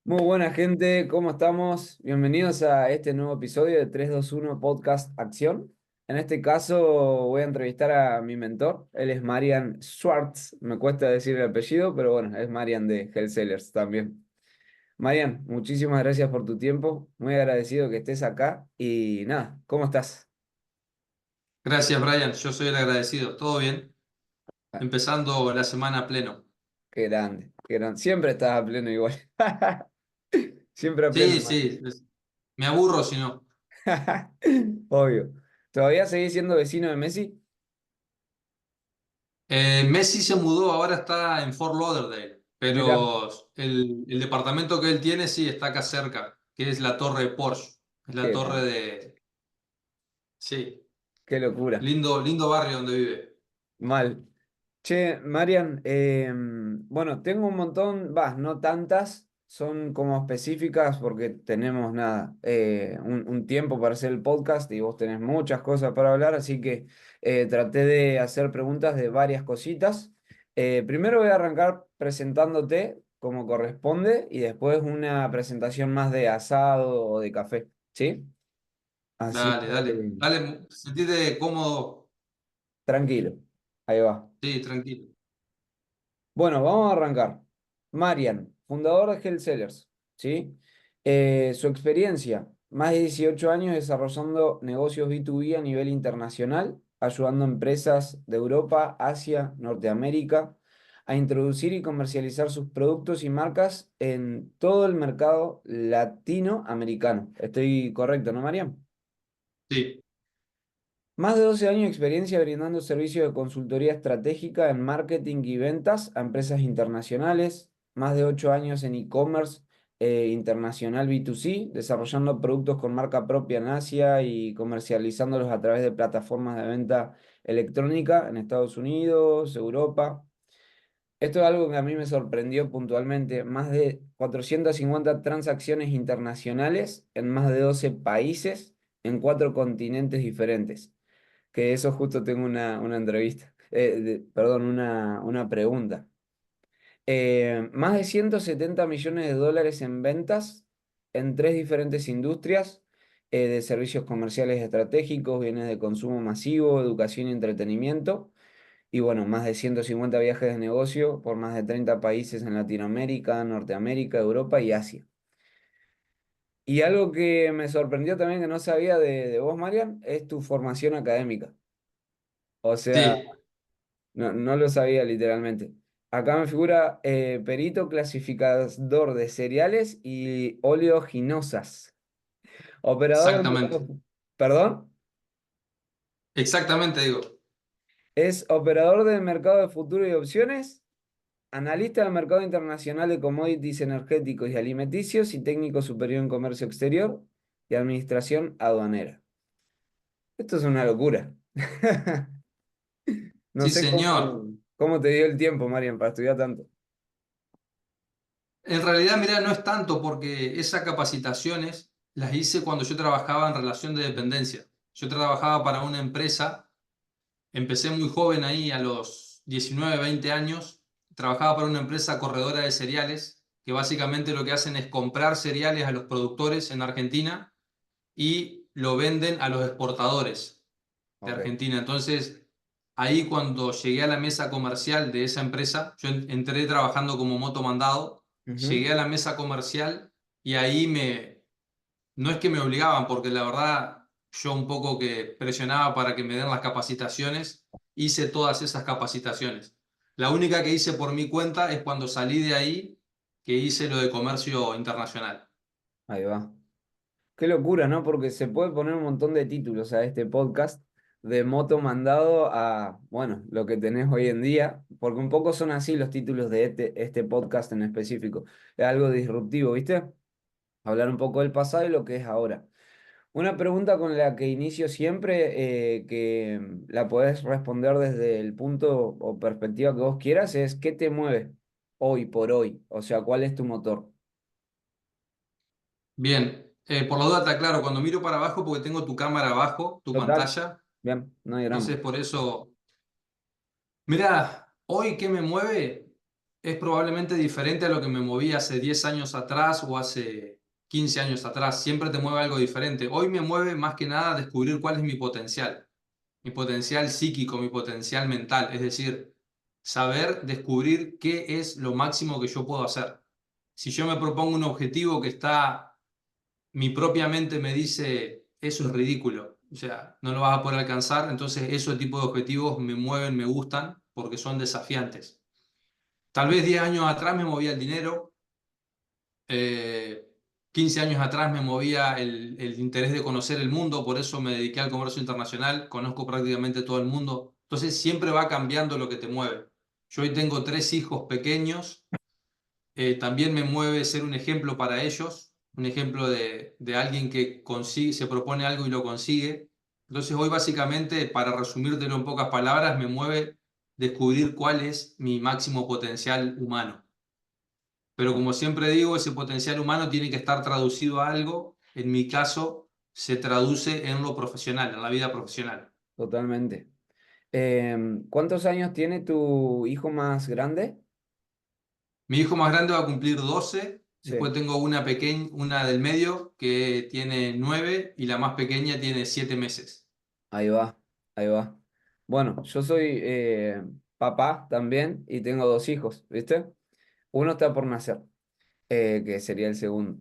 Muy buena gente, ¿cómo estamos? Bienvenidos a este nuevo episodio de 321 Podcast Acción. En este caso voy a entrevistar a mi mentor, él es Marian Schwartz, me cuesta decir el apellido, pero bueno, es Marian de Hellsellers también. Marian, muchísimas gracias por tu tiempo, muy agradecido que estés acá y nada, ¿cómo estás? Gracias, Brian. Yo soy el agradecido. ¿Todo bien? Ah, Empezando la semana a pleno. qué grande, qué grande. Siempre estás a pleno igual. Siempre a pleno. Sí, sí. Me aburro si no. Obvio. ¿Todavía seguís siendo vecino de Messi? Messi se mudó, ahora está en Fort Lauderdale, Mira, pero el departamento que él tiene sí está acá cerca, que es la torre de Porsche. Es la qué torre grande, de... Sí, qué locura. lindo, lindo barrio donde vive. Mal. Che, Marian, bueno, tengo un montón, no tantas, son como específicas porque tenemos nada, un tiempo para hacer el podcast y vos tenés muchas cosas para hablar, así que traté de hacer preguntas de varias cositas. Primero voy a arrancar presentándote como corresponde y después una presentación más de asado o de café, ¿sí? Así Dale, dale. que Dale, sentite cómodo. tranquilo, ahí va. Sí, tranquilo. Bueno, vamos a arrancar. Marian, fundador de Hellsellers, ¿sí? Su experiencia, más de 18 años desarrollando negocios B2B a nivel internacional, ayudando a empresas de Europa, Asia, Norteamérica a introducir y comercializar sus productos y marcas en todo el mercado latinoamericano. Estoy correcto, ¿no, Marian? Sí, Más de 12 años de experiencia brindando servicios de consultoría estratégica en marketing y ventas a empresas internacionales. Más de 8 años en e-commerce internacional B2C, desarrollando productos con marca propia en Asia y comercializándolos a través de plataformas de venta electrónica en Estados Unidos, Europa. Esto es algo que a mí me sorprendió puntualmente. Más de 450 transacciones internacionales en más de 12 países en 4 continentes diferentes. Que de eso justo tengo una entrevista, perdón, una pregunta. Más de 170 millones de dólares en ventas en 3 diferentes industrias de servicios comerciales estratégicos, bienes de consumo masivo, educación y entretenimiento. Y bueno, más de 150 viajes de negocio por más de 30 países en Latinoamérica, Norteamérica, Europa y Asia. Y algo que me sorprendió también que no sabía de vos, Marian, es tu formación académica. O sea, sí, no lo sabía literalmente. Acá me figura perito clasificador de cereales y oleaginosas. Operador de exactamente. mercado. ¿Perdón? Exactamente, digo. Es operador del mercado de futuro y opciones, analista del mercado internacional de commodities energéticos y alimenticios y técnico superior en comercio exterior y administración aduanera. Esto es una locura. No Sí, sé señor. cómo te dio el tiempo, Marian, para estudiar tanto. En realidad, mira, no es tanto porque esas capacitaciones las hice cuando yo trabajaba en relación de dependencia. Yo trabajaba para una empresa, empecé muy joven ahí, a los 19 20 años, trabajaba para una empresa corredora de cereales, que básicamente lo que hacen es comprar cereales a los productores en Argentina y lo venden a los exportadores de Ok. Argentina. Entonces, ahí cuando llegué a la mesa comercial de esa empresa, yo entré trabajando como motomandado, Ujú. llegué a la mesa comercial y ahí no es que me obligaban, porque la verdad yo un poco que presionaba para que me den las capacitaciones, hice todas esas capacitaciones. La única que hice por mi cuenta es cuando salí de ahí, que hice lo de comercio internacional. Ahí va. Qué locura, ¿no? Porque se puede poner un montón de títulos a este podcast, de moto mandado a, bueno, lo que tenés hoy en día, porque un poco son así los títulos de este podcast en específico. Es algo disruptivo, ¿viste? Hablar un poco del pasado y lo que es ahora. Una pregunta con la que inicio siempre, que la podés responder desde el punto o perspectiva que vos quieras, es ¿qué te mueve hoy por hoy? O sea, ¿cuál es tu motor? Bien, por la duda está claro, cuando miro para abajo, porque tengo tu cámara abajo, tu Total. pantalla, Bien, no hay drama. entonces por eso, mirá, hoy qué me mueve. es probablemente diferente a lo que me movía hace 10 años atrás o hace 15 años atrás. Siempre te mueve algo diferente. Hoy me mueve más que nada descubrir cuál es mi potencial psíquico, mi potencial mental. Es decir, saber descubrir qué es lo máximo que yo puedo hacer. Si yo me propongo un objetivo que está, mi propia mente me dice, eso es ridículo, o sea, no lo vas a poder alcanzar, entonces ese tipo de objetivos me mueven, me gustan, porque son desafiantes. Tal vez 10 años atrás me movía el dinero, eh, 15 años atrás me movía el interés de conocer el mundo, por eso me dediqué al comercio internacional, conozco prácticamente todo el mundo. Entonces siempre va cambiando lo que te mueve. Yo hoy tengo 3 hijos pequeños, también me mueve ser un ejemplo para ellos, un ejemplo de alguien que consigue, se propone algo y lo consigue. Entonces hoy básicamente, para resumírtelo en pocas palabras, me mueve descubrir cuál es mi máximo potencial humano. Pero como siempre digo, ese potencial humano tiene que estar traducido a algo. En mi caso, se traduce en lo profesional, en la vida profesional. Totalmente. ¿Cuántos años tiene tu hijo más grande? Mi hijo más grande va a cumplir 12, Sí, después tengo una pequeña, una del medio que tiene 9 y la más pequeña tiene 7 meses. ahí va, ahí va. Bueno, yo soy papá también y tengo dos hijos, ¿viste? Uno está por nacer, que sería el segundo.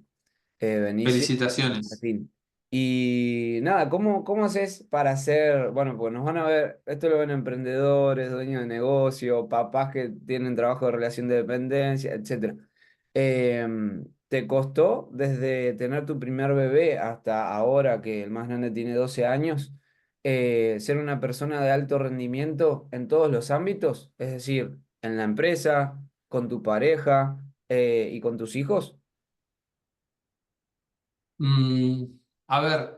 Benicio y Felicitaciones. Martín. Y nada, ¿cómo haces para hacer, bueno, pues nos van a ver, esto lo ven emprendedores, dueños de negocio, papás que tienen trabajo de relación de dependencia, etcétera. ¿Te costó desde tener tu primer bebé hasta ahora que el más grande tiene 12 años, ser una persona de alto rendimiento en todos los ámbitos? Es decir, en la empresa, con tu pareja, y con tus hijos. Mm, a ver,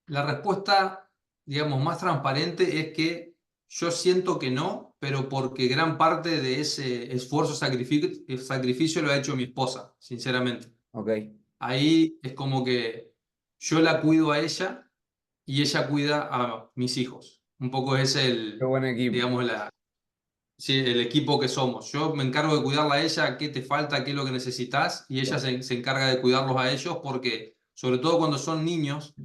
la respuesta, digamos, más transparente es que yo siento que no, pero porque gran parte de ese esfuerzo, sacrificio lo ha hecho mi esposa, sinceramente. Ok, Ahí es como que yo la cuido a ella y ella cuida a mis hijos. Un poco es qué buen equipo. digamos, sí, el equipo que somos. Yo me encargo de cuidarla a ella, qué te falta, qué es lo que necesitas, y ella se encarga de cuidarlos a ellos porque, sobre todo cuando son niños,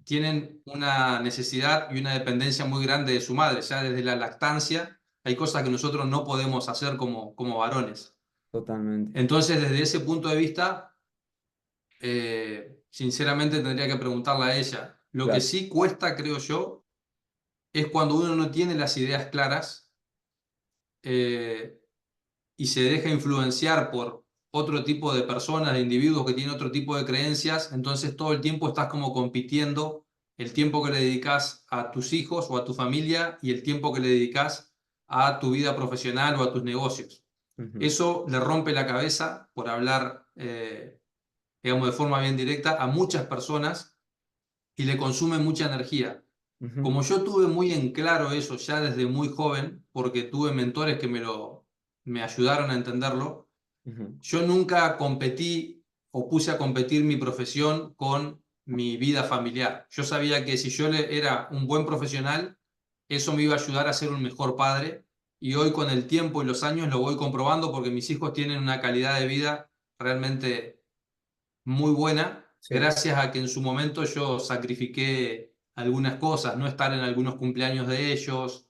tienen una necesidad y una dependencia muy grande de su madre. Ya desde la lactancia hay cosas que nosotros no podemos hacer como varones. Totalmente. Entonces, desde ese punto de vista, sinceramente tendría que preguntarle a ella. Lo que Claro. sí cuesta, creo yo, es cuando uno no tiene las ideas claras. eh, y se deja influenciar por otro tipo de personas, de individuos que tienen otro tipo de creencias, entonces todo el tiempo estás como compitiendo el tiempo que le dedicas a tus hijos o a tu familia y el tiempo que le dedicas a tu vida profesional o a tus negocios. Ujú, Eso le rompe la cabeza, por hablar, digamos, de forma bien directa, a muchas personas y le consume mucha energía. ujú, Como yo tuve muy en claro eso ya desde muy joven, porque tuve mentores que me ayudaron a entenderlo, ujú. yo nunca competí o puse a competir mi profesión con mi vida familiar. Yo sabía que si era un buen profesional, eso me iba a ayudar a ser un mejor padre y hoy con el tiempo y los años lo voy comprobando porque mis hijos tienen una calidad de vida realmente muy buena, Sí, gracias a que en su momento yo sacrifiqué algunas cosas, no estar en algunos cumpleaños de ellos,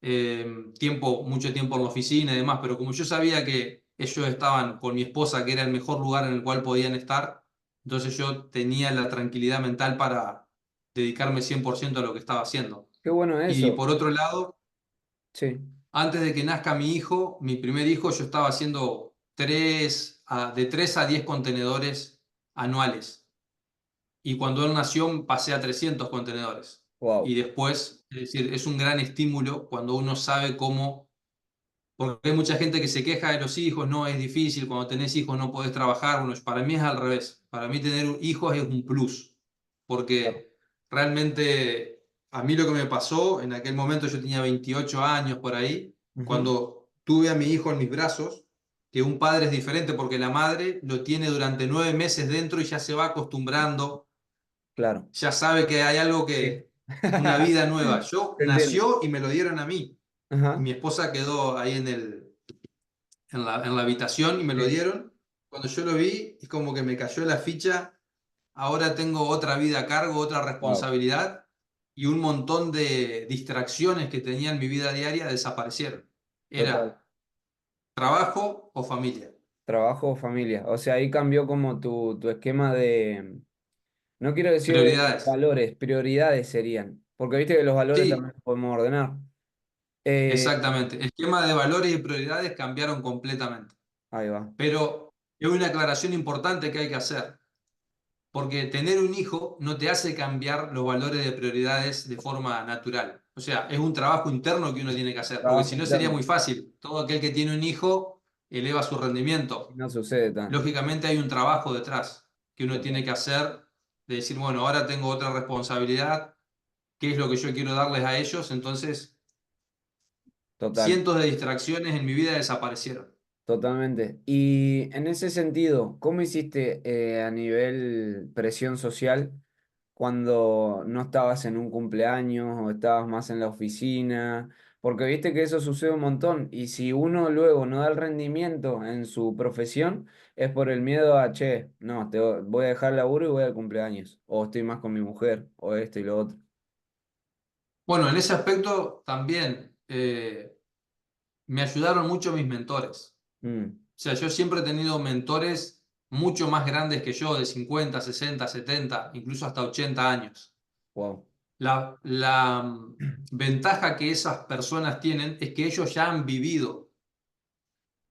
mucho tiempo en la oficina y demás, pero como yo sabía que ellos estaban con mi esposa, que era el mejor lugar en el cual podían estar, entonces yo tenía la tranquilidad mental para dedicarme 100% a lo que estaba haciendo. qué bueno Y eso. por otro lado, Sí, antes de que nazca mi hijo, mi primer hijo, yo estaba haciendo de 3 a 10 contenedores anuales. Y cuando él nació pasé a 300 contenedores. Y wow, después, es decir, es un gran estímulo cuando uno sabe cómo, porque hay mucha gente que se queja de los hijos, no, es difícil, cuando tenés hijos no podés trabajar. Bueno, para mí es al revés. Para mí tener hijos es un plus, claro. porque realmente a mí lo que me pasó, en aquel momento yo tenía 28 años por ahí, Ujú, cuando tuve a mi hijo en mis brazos, que un padre es diferente porque la madre lo tiene durante 9 meses dentro y ya se va acostumbrando, claro. ya sabe que hay algo Sí. una vida nueva. Yo Te entiendo. nació y me lo dieron a mí. Y Ajá, mi esposa quedó ahí en la habitación y me lo Sí. dieron. Cuando yo lo vi, es como que me cayó la ficha. Ahora tengo otra vida a cargo, otra Wow, responsabilidad y un montón de distracciones que tenía en mi vida diaria desaparecieron. total. Era trabajo o familia. Trabajo o familia. O sea, ahí cambió como tu esquema de, no quiero decir de Prioridades. valores, prioridades serían. Porque viste que los valores Sí, también los podemos ordenar. Eh, exactamente. Esquema de valores y prioridades cambiaron completamente. ahí va. Pero es una aclaración importante que hay que hacer, porque tener un hijo no te hace cambiar los valores de prioridades de forma natural. O sea, es un trabajo interno que uno tiene que hacer, porque Trabajo si no sería interno. muy fácil. Todo aquel que tiene un hijo eleva su Y rendimiento. no sucede tanto. Lógicamente hay un trabajo detrás que uno Total. tiene que hacer, de decir, bueno, ahora tengo otra responsabilidad, ¿qué es lo que yo quiero darles a ellos? Entonces, Total. cientos de distracciones en mi vida desaparecieron. Totalmente. Y en ese sentido, ¿cómo hiciste a nivel presión social cuando no estabas en un cumpleaños o estabas más en la oficina? Porque viste que eso sucede un montón. Y si uno luego no da el rendimiento en su profesión, es por el miedo a, che, no, voy a dejar el laburo y voy al cumpleaños. O estoy más con mi mujer, o esto y lo otro. Bueno, en ese aspecto también me ayudaron mucho mis mentores. Mm, O sea, yo siempre he tenido mentores mucho más grandes que yo, de 50, 60, 70, incluso hasta 80 años. wow, La ventaja que esas personas tienen es que ellos ya han vivido.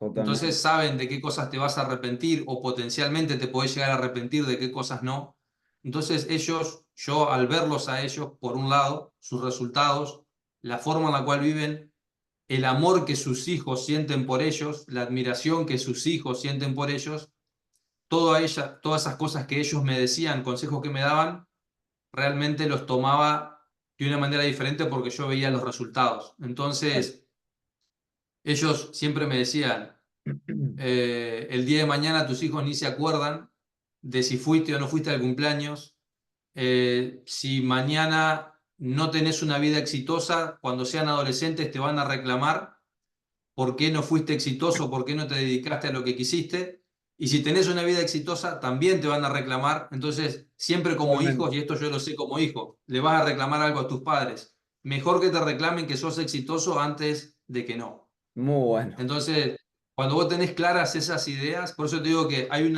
Entonces totalmente. saben de qué cosas te vas a arrepentir o potencialmente te podés llegar a arrepentir de qué cosas no. Entonces ellos, yo al verlos a ellos, por un lado, sus resultados, la forma en la cual viven, el amor que sus hijos sienten por ellos, la admiración que sus hijos sienten por ellos, todas esas cosas que ellos me decían, consejos que me daban, realmente los tomaba de una manera diferente porque yo veía los resultados. Entonces, ellos siempre me decían, el día de mañana tus hijos ni se acuerdan de si fuiste o no fuiste al cumpleaños. Si mañana no tenés una vida exitosa, cuando sean adolescentes te van a reclamar por qué no fuiste exitoso, por qué no te dedicaste a lo que quisiste. Y si tenés una vida exitosa, también te van a reclamar. Entonces, siempre como Totalmente. hijos, y esto yo lo sé como hijo, le vas a reclamar algo a tus padres. Mejor que te reclamen que sos exitoso antes de que no. Muy bueno. Entonces, cuando vos tenés claras esas ideas, por eso te digo que hay un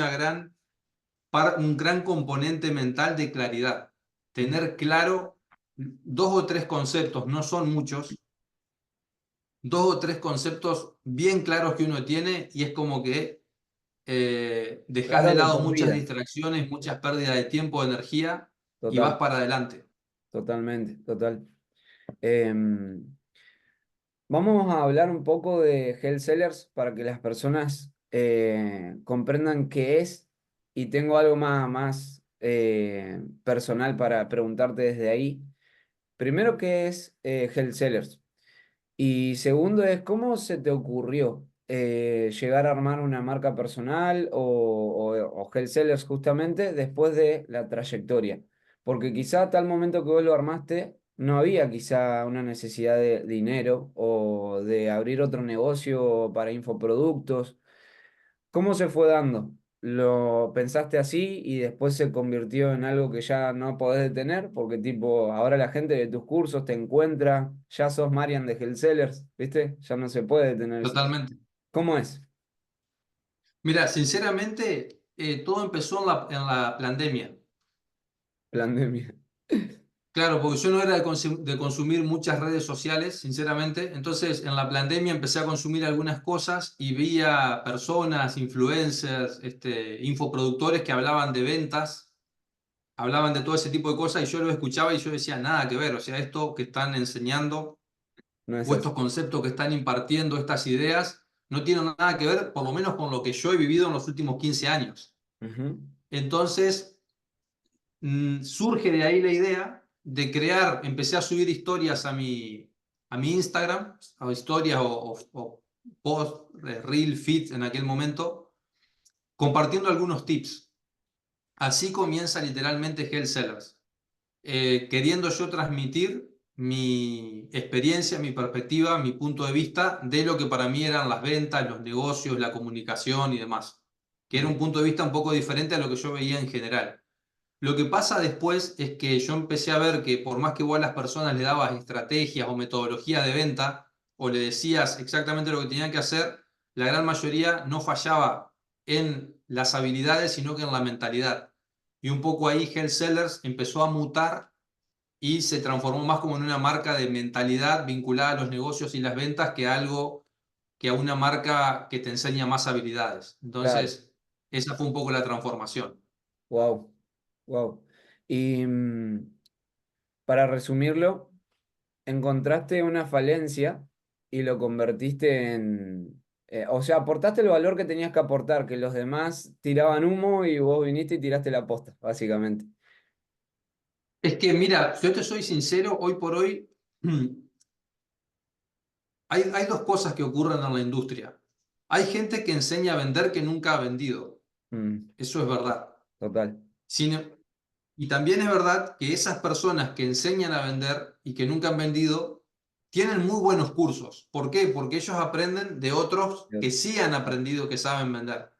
gran componente mental de claridad. Tener claro dos o tres conceptos, no son muchos, dos o tres conceptos bien claros que uno tiene y es como que dejas Claro de de lado por muchas vida. distracciones, muchas pérdidas de tiempo, de energía y vas Total. para adelante. Totalmente, total. Em, Vamos a hablar un poco de Hell Sellers para que las personas comprendan qué es y tengo algo más personal para preguntarte desde ahí. Primero, ¿qué es Hell Sellers? Y segundo es, ¿cómo se te ocurrió llegar a armar una marca personal o Hell Sellers justamente después de la trayectoria? Porque quizá a tal momento que vos lo armaste, no había quizá una necesidad de dinero o de abrir otro negocio para infoproductos. ¿Cómo se fue dando? ¿Lo pensaste así y después se convirtió en algo que ya no podés detener? Porque tipo, ahora la gente de tus cursos te encuentra, ya sos Marian de Hellsellers, ¿viste? Ya no se puede detener eso. Totalmente. ¿Cómo es? Mira, sinceramente, todo empezó en la pandemia. Pandemia. Claro, porque yo no era de consumir muchas redes sociales, sinceramente. Entonces, en la pandemia empecé a consumir algunas cosas y veía personas, influencers, infoproductores que hablaban de ventas, hablaban de todo ese tipo de cosas y yo lo escuchaba y yo decía, nada que ver. O sea, esto que están enseñando No es o así. estos conceptos que están impartiendo, estas ideas, no tienen nada que ver, por lo menos con lo que yo he vivido en los últimos 15 años. Ujú. Entonces, surge de ahí la idea de crear, empecé a subir historias a mi Instagram, o historias o post, reel, feed en aquel momento, compartiendo algunos tips. Así comienza literalmente Hell Sellers, queriendo yo transmitir mi experiencia, mi perspectiva, mi punto de vista de lo que para mí eran las ventas, los negocios, la comunicación y demás, que era Mm, un punto de vista un poco diferente a lo que yo veía en general. Lo que pasa después es que yo empecé a ver que por más que vos a las personas le dabas estrategias o metodologías de venta o le decías exactamente lo que tenían que hacer, la gran mayoría no fallaba en las habilidades, sino que en la mentalidad. Y un poco ahí Hell Sellers empezó a mutar y se transformó más como en una marca de mentalidad vinculada a los negocios y las ventas que algo que a una marca que te enseña más habilidades. claro, Entonces, esa fue un poco la transformación. wow, wow. Y para resumirlo, encontraste una falencia y lo convertiste en... o sea, aportaste el valor que tenías que aportar, que los demás tiraban humo y vos viniste y tiraste la posta, básicamente. Es que, mira, yo te soy sincero, hoy por hoy hay dos cosas que ocurren en la industria. Hay gente que enseña a vender que nunca ha vendido. Mm, Eso es verdad. total. Sin- y también es verdad que esas personas que enseñan a vender y que nunca han vendido tienen muy buenos cursos. ¿Por qué? Porque ellos aprenden de otros que sí han aprendido, que saben vender.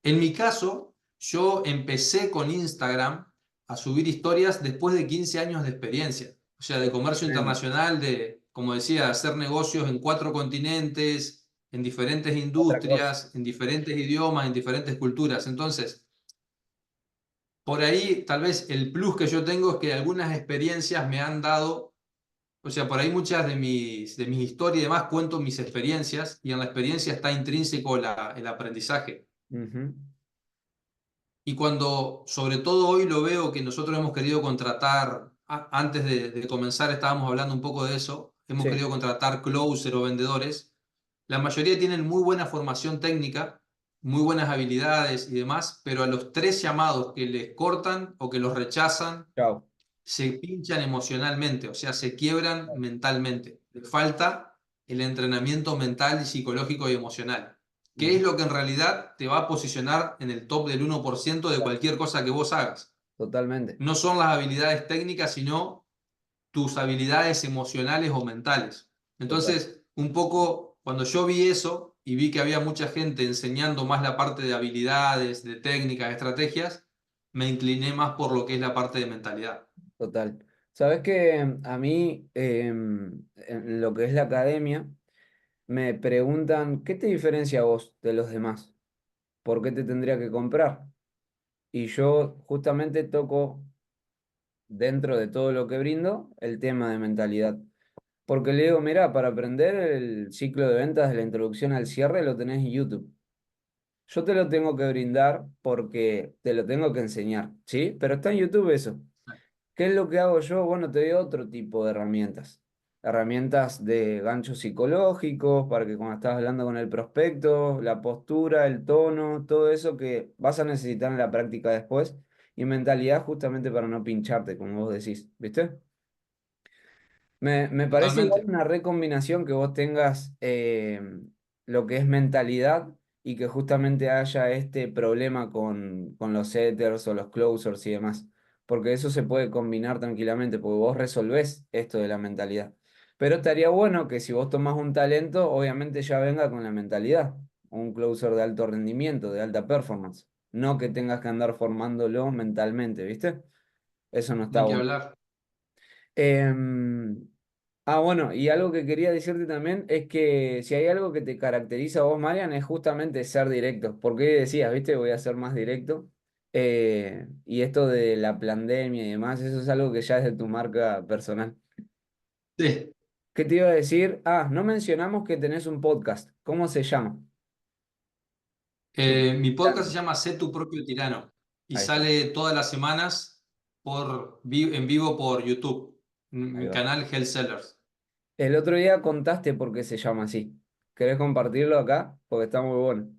En mi caso, yo empecé con Instagram a subir historias después de 15 años de experiencia, o sea, de comercio Tremendo. internacional, de, como decía, hacer negocios en 4 continentes, en diferentes Otra cosa. industrias, en diferentes idiomas, en diferentes culturas. Entonces, por ahí tal vez el plus que yo tengo es que algunas experiencias me han dado, o sea, por ahí muchas de mis historias y demás cuento mis experiencias y en la experiencia está intrínseco el aprendizaje. Ujú. Y cuando, sobre todo hoy lo veo que nosotros hemos querido contratar, antes de comenzar estábamos hablando un poco de eso, hemos Sí, querido contratar closer o vendedores, la mayoría tienen muy buena formación técnica, muy buenas habilidades y demás, pero a los 3 llamados que les cortan o que los rechazan, chao. se pinchan emocionalmente, o sea, se quiebran mentalmente. Les falta el entrenamiento mental y psicológico y emocional, que es Ujú. lo que en realidad te va a posicionar en el top del 1% de cualquier cosa que vos hagas. Totalmente. No son las habilidades técnicas, sino tus habilidades emocionales o mentales. Total. Entonces, un poco cuando yo vi eso y vi que había mucha gente enseñando más la parte de habilidades, de técnicas, de estrategias, me incliné más por lo que es la parte de mentalidad. Total. Sabes que a mí, en lo que es la academia, me preguntan, ¿qué te diferencia a vos de los demás? ¿Por qué te tendría que comprar? Y yo justamente toco dentro de todo lo que brindo el tema de mentalidad. Porque le digo, mira, para aprender el ciclo de ventas de la introducción al cierre lo tenés en YouTube. Yo te lo tengo que brindar porque te lo tengo que enseñar, ¿sí? Pero está en YouTube eso. ¿Qué es lo que hago yo? Bueno, te doy otro tipo de herramientas. Herramientas de ganchos psicológicos para que cuando estás hablando con el prospecto, la postura, el tono, todo eso que vas a necesitar en la práctica después. Y mentalidad justamente para no pincharte, como vos decís, ¿viste? Me parece igual Totalmente. una recombinación que vos tengas lo que es mentalidad y que justamente haya este problema con los setters o los closers y demás. Porque eso se puede combinar tranquilamente, porque vos resolvés esto de la mentalidad. Pero estaría bueno que si vos tomás un talento, obviamente ya venga con la mentalidad. Un closer de alto rendimiento, de alta performance. No que tengas que andar formándolo mentalmente, ¿viste? Eso no está Ni que bueno. hablar. Em, bueno, y algo que quería decirte también es que si hay algo que te caracteriza a vos, Marian, es justamente ser directo. Porque decías, viste, voy a ser más directo. Y esto de la pandemia y demás, eso es algo que ya es de tu marca personal. Sí. ¿Qué te iba a decir? No mencionamos que tenés un podcast. ¿Cómo se llama? Mi podcast se Claro. llama Sé tu propio tirano y Ahí está, sale todas las semanas en vivo por YouTube, en ahí mi va. canal Hell Sellers. El otro día contaste por qué se llama así. ¿Querés compartirlo acá? Porque está muy bueno.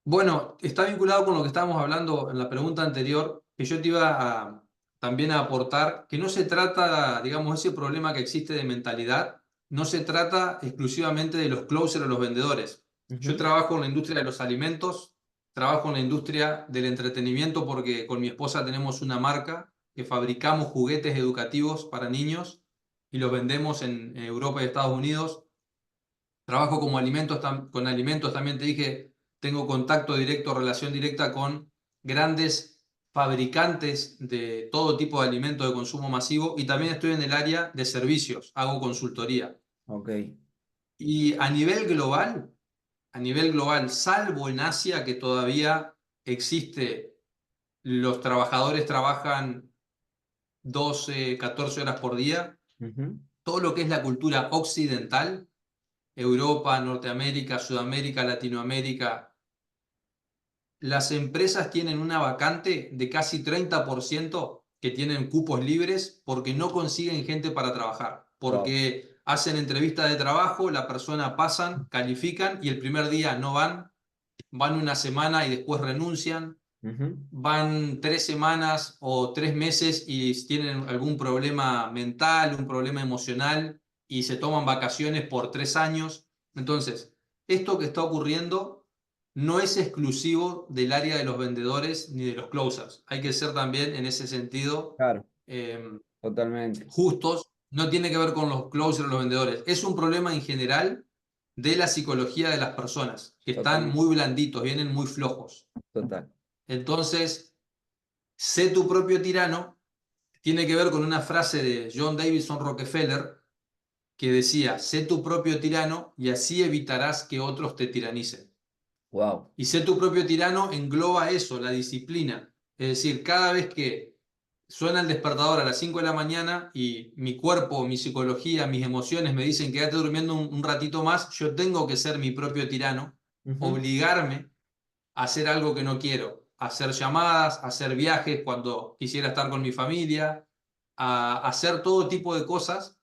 Bueno, está vinculado con lo que estábamos hablando en la pregunta anterior, que yo te iba también a aportar, que no se trata, digamos, ese problema que existe de mentalidad, no se trata exclusivamente de los closers o los vendedores. Yo Ujú. trabajo en la industria de los alimentos, trabajo en la industria del entretenimiento porque con mi esposa tenemos una marca que fabricamos juguetes educativos para niños y los vendemos en Europa y Estados Unidos. Trabajo como con alimentos, también te dije, tengo contacto directo, relación directa con grandes fabricantes de todo tipo de alimentos de consumo masivo y también estoy en el área de servicios, hago consultoría. Ok. Y a nivel global, salvo en Asia, que todavía existe, los trabajadores trabajan 12, 14 horas por día, Ujú. todo lo que es la cultura occidental, Europa, Norteamérica, Sudamérica, Latinoamérica, las empresas tienen una vacante de casi 30% que tienen cupos libres porque no consiguen gente para trabajar, Wow. porque hacen entrevistas de trabajo, la persona pasan, califican y el primer día no van, van una semana y después renuncian, Ujú. van 3 semanas o 3 meses y tienen algún problema mental, un problema emocional y se toman vacaciones por 3 años. Entonces, esto que está ocurriendo no es exclusivo del área de los vendedores ni de los closers. Hay que ser también en ese sentido Claro, eh, totalmente. justos. No tiene que ver con los closers o los vendedores. Es un problema en general de la psicología de las personas, que están Totalmente. muy blanditos, vienen muy flojos. Total. Entonces, sé tu propio tirano tiene que ver con una frase de John Davidson Rockefeller que decía, sé tu propio tirano y así evitarás que otros te tiranicen. Wow. Y sé tu propio tirano engloba eso, la disciplina. Es decir, cada vez que suena el despertador a las 5 de la mañana y mi cuerpo, mi psicología, mis emociones me dicen quédate durmiendo un ratito más, yo tengo que ser mi propio tirano, Ujú. obligarme hacer algo que no quiero, hacer llamadas, hacer viajes cuando quisiera estar con mi familia, a hacer todo tipo de cosas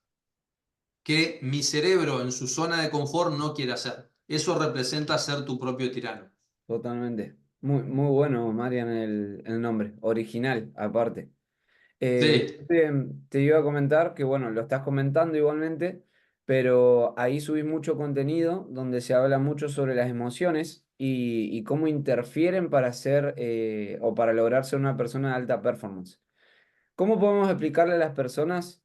que mi cerebro en su zona de confort no quiere hacer. Eso representa ser tu propio tirano. Totalmente. Muy, muy bueno, Marian, el nombre. Original, aparte. Sí, Te iba a comentar que, bueno, lo estás comentando igualmente, pero ahí subís mucho contenido donde se habla mucho sobre las emociones y cómo interfieren para ser o para lograr ser una persona de alta performance. ¿Cómo podemos explicarle a las personas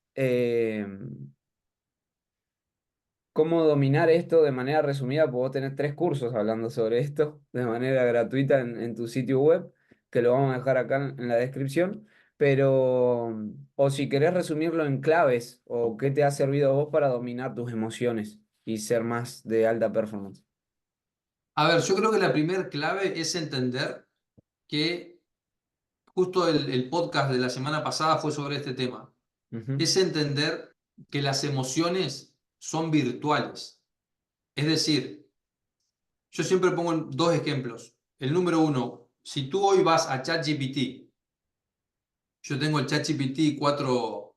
cómo dominar esto de manera resumida? Porque vos tenés 3 cursos hablando sobre esto de manera gratuita en tu sitio web, que lo vamos a dejar acá en la descripción. Pero, o si querés resumirlo en claves, o qué te ha servido a vos para dominar tus emociones y ser más de alta performance. a ver, yo creo que la primer clave es entender que justo el podcast de la semana pasada fue sobre este tema. Ujú. Es entender que las emociones son virtuales. Es decir, yo siempre pongo dos ejemplos. El número uno, si tú hoy vas a ChatGPT, yo tengo el ChatGPT 4o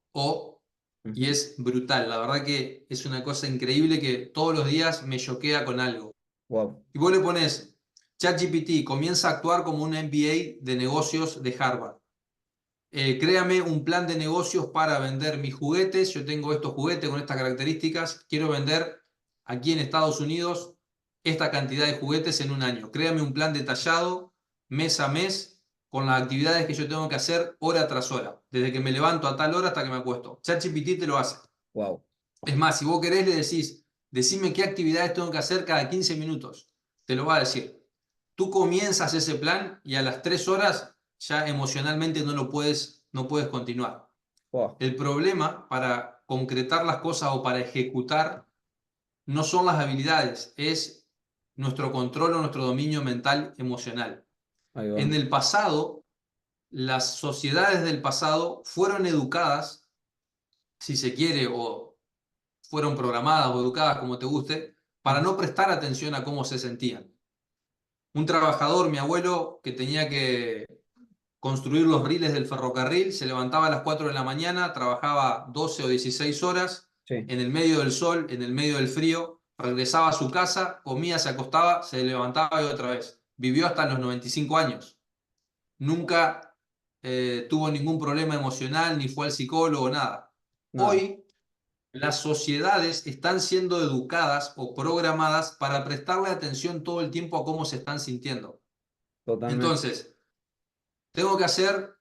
y Ujú. es brutal. La verdad que es una cosa increíble que todos los días me choquea con algo. Wow. Y vos le pones ChatGPT, comienza a actuar como un MBA de negocios de Harvard. Créame un plan de negocios para vender mis juguetes. Yo tengo estos juguetes con estas características. Quiero vender aquí en Estados Unidos esta cantidad de juguetes en un año. Créame un plan detallado, mes a mes, con las actividades que yo tengo que hacer hora tras hora, desde que me levanto a tal hora hasta que me acuesto. ChatGPT te lo hace. Wow. Es más, si vos querés, le decís, decime qué actividades tengo que hacer cada 15 minutos. Te lo va a decir. Tú comienzas ese plan y a las 3 horas ya emocionalmente no puedes continuar. Wow. El problema para concretar las cosas o para ejecutar no son las habilidades, es nuestro control o nuestro dominio mental emocional. Ahí va. En el pasado, las sociedades del pasado fueron educadas, si se quiere, o fueron programadas o educadas como te guste, para Ujú. no prestar atención a cómo se sentían. Un trabajador, mi abuelo, que tenía que construir los riles del ferrocarril, se levantaba a las 4 de la mañana, trabajaba 12 o 16 horas Sí. en el medio del sol, en el medio del frío, regresaba a su casa, comía, se acostaba, se levantaba y otra vez. Vivió hasta los 95 años. Nunca tuvo ningún problema emocional, ni fue al psicólogo, nada. Nada. Hoy las sociedades están siendo educadas o programadas para prestarle atención todo el tiempo a cómo se están sintiendo. Totalmente. Entonces, tengo que hacer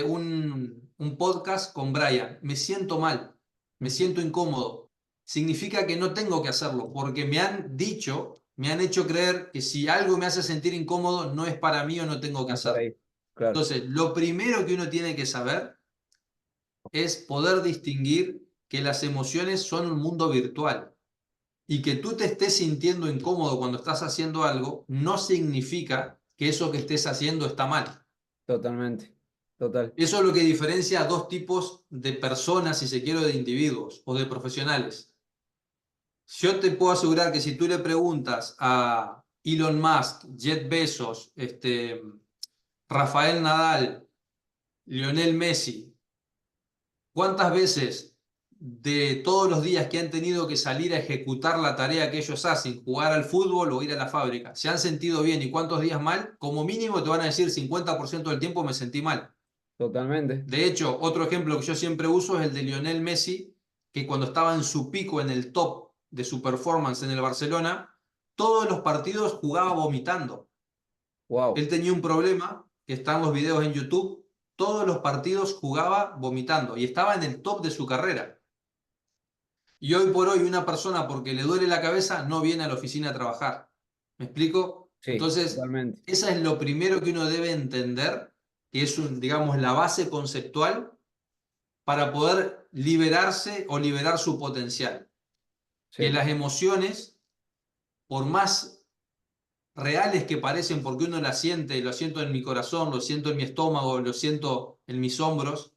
un podcast con Brian. Me siento mal, me Ujú. siento incómodo. Significa que no tengo que hacerlo, porque me han dicho, me han hecho creer que si algo me hace sentir incómodo, no es para mí o no tengo que No es por hacerlo. ahí. Claro, Entonces, lo primero que uno tiene que saber es poder distinguir que las emociones son un mundo virtual y que tú te estés sintiendo incómodo cuando estás haciendo algo, no significa que eso que estés haciendo está mal. totalmente. Total. Eso es lo que diferencia a dos tipos de personas, si se quiere, de individuos o de profesionales. Yo te puedo asegurar que si tú le preguntas a Elon Musk, Jeff Bezos, Rafael Nadal, Lionel Messi, ¿cuántas veces de todos los días que han tenido que salir a ejecutar la tarea que ellos hacen, jugar al fútbol o ir a la fábrica, se han sentido bien y cuántos días mal? Como mínimo te van a decir 50% del tiempo me sentí mal. Totalmente. De hecho, otro ejemplo que yo siempre uso es el de Lionel Messi, que cuando estaba en su pico, en el top de su performance en el Barcelona, todos los partidos jugaba vomitando. Wow. Él tenía un problema, que están los videos en YouTube, todos los partidos jugaba vomitando y estaba en el top de su carrera. Y hoy por hoy una persona porque le duele la cabeza no viene a la oficina a trabajar. ¿Me explico? Sí, Entonces, totalmente. esa es lo primero que uno debe entender, que es digamos, la base conceptual para poder liberarse o liberar su potencial. Que Sí. las emociones, por más reales que parecen, porque uno las siente, lo siento en mi corazón, lo siento en mi estómago, lo siento en mis hombros,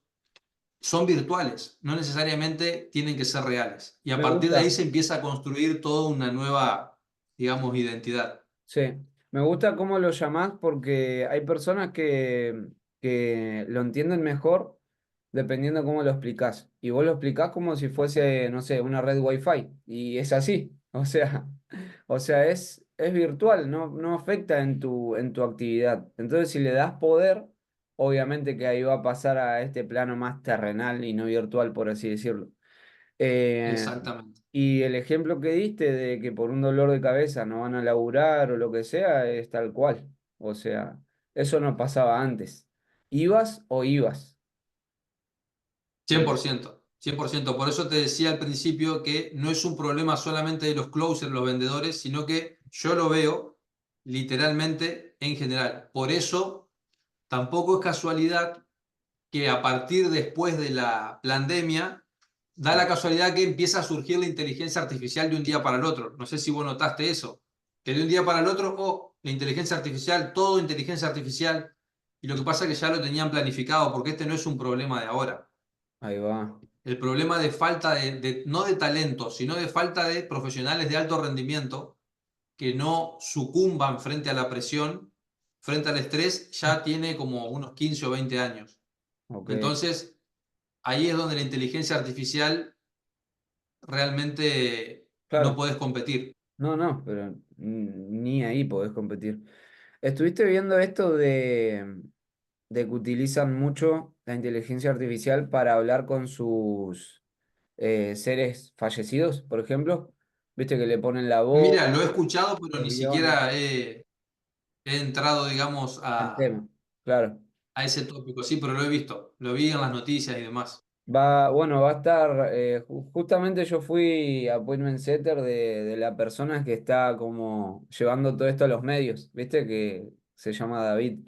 son virtuales, no necesariamente tienen que ser reales. Y a Me partir de ahí gusta. se empieza a construir toda una nueva, digamos, identidad. Sí, me gusta cómo lo llamás porque hay personas que lo entienden mejor dependiendo cómo lo explicás. Y vos lo explicás como si fuese, no sé, una red Wi-Fi. Y es así. O sea, es virtual, no afecta en tu actividad. Entonces, si le das poder, obviamente que ahí va a pasar a este plano más terrenal y no virtual, por así decirlo. Eh, Exactamente. y el ejemplo que diste de que por un dolor de cabeza no van a laburar o lo que sea es tal cual. O sea, eso no pasaba antes. ¿Ibas o ibas? Cien por ciento, 100%. Por eso te decía al principio que no es un problema solamente de los closers, los vendedores, sino que yo lo veo literalmente en general. Por eso tampoco es casualidad que a partir después de la pandemia, da la casualidad que empieza a surgir la inteligencia artificial de un día para el otro. No sé si vos notaste eso, que de un día para el otro, oh, la inteligencia artificial, todo inteligencia artificial, y lo que pasa es que ya lo tenían planificado, porque este no es un problema de ahora. Ahí va. El problema de falta no de talento, sino de falta de profesionales de alto rendimiento que no sucumban frente a la presión, frente al estrés, ya tiene como unos 15 o 20 años. Ok. Entonces, ahí es donde la inteligencia artificial realmente no Claro. puedes competir. No, no, pero ni ahí podés competir. ¿Estuviste viendo esto de que utilizan mucho la inteligencia artificial para hablar con sus seres fallecidos, por ejemplo? ¿Viste que le ponen la voz, Mira, lo he escuchado, pero los ni guiones, siquiera he entrado, digamos, el tema? Claro. a ese tópico. Sí, pero lo he visto, lo vi en las noticias y demás. Bueno, va a estar, justamente yo fui appointment setter de la persona que está como llevando todo esto a los medios, ¿viste? Que se llama David.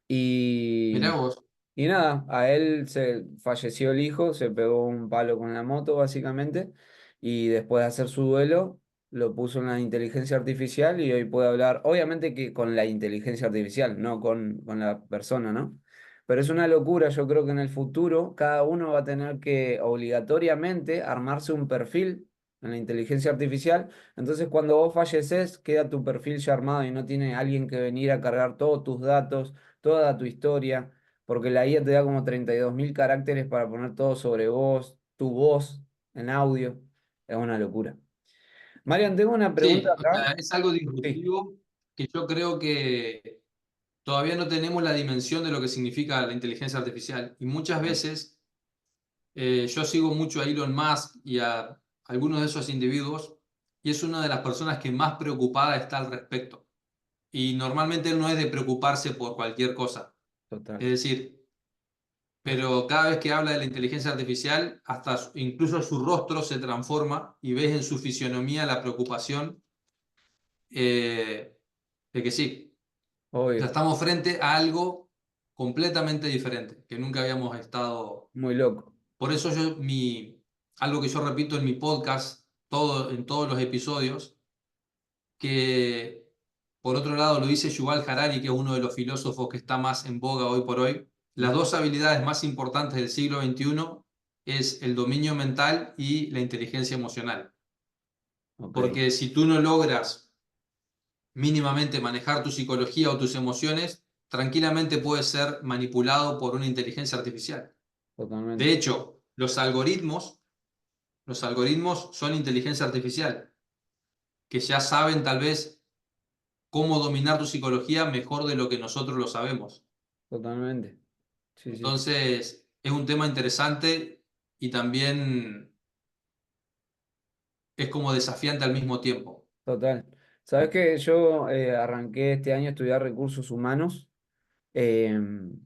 Mirá Y, vos. y nada, a él se falleció el hijo, se pegó un palo con la moto básicamente, y después de hacer su duelo, lo puso en la inteligencia artificial y hoy puede hablar, obviamente que con la inteligencia artificial, no con la persona, ¿no? Pero es una locura, yo creo que en el futuro cada uno va a tener que obligatoriamente armarse un perfil en la inteligencia artificial. Entonces cuando vos falleces, queda tu perfil ya armado y no tiene alguien que venir a cargar todos tus datos, toda tu historia, porque la IA te da como 32.000 caracteres para poner todo sobre vos, tu voz en audio. Es una locura. Marian, tengo una pregunta Sí, o acá. sea, es algo Sí. disruptivo que yo creo que todavía no tenemos la dimensión de lo que significa la inteligencia artificial. Y muchas veces yo sigo mucho a Elon Musk y a algunos de esos individuos y es una de las personas que más preocupada está al respecto. Y normalmente él no es de preocuparse por cualquier cosa. Total. Es decir, pero cada vez que habla de la inteligencia artificial, hasta incluso su rostro se transforma y ves en su fisionomía la preocupación de que sí, o sea, Obvio. estamos frente a algo completamente diferente, que nunca habíamos estado. Muy loco. Por eso algo que yo repito en mi podcast, en todos los episodios, que por otro lado lo dice Yuval Harari, que es uno de los filósofos que está más en boga hoy por hoy, las Ujú. dos habilidades más importantes del siglo XXI es el dominio mental y la inteligencia emocional. Ok, Porque si tú no logras mínimamente manejar tu psicología o tus emociones, tranquilamente puedes ser manipulado por una inteligencia artificial. De totalmente. hecho, los algoritmos son inteligencia artificial, que ya saben tal vez cómo dominar tu psicología mejor de lo que nosotros lo sabemos. Totalmente. Sí, sí, sí. Entonces, es un tema interesante y también es como desafiante al mismo tiempo. Total. Sabes que yo arranqué este año a estudiar recursos humanos. em,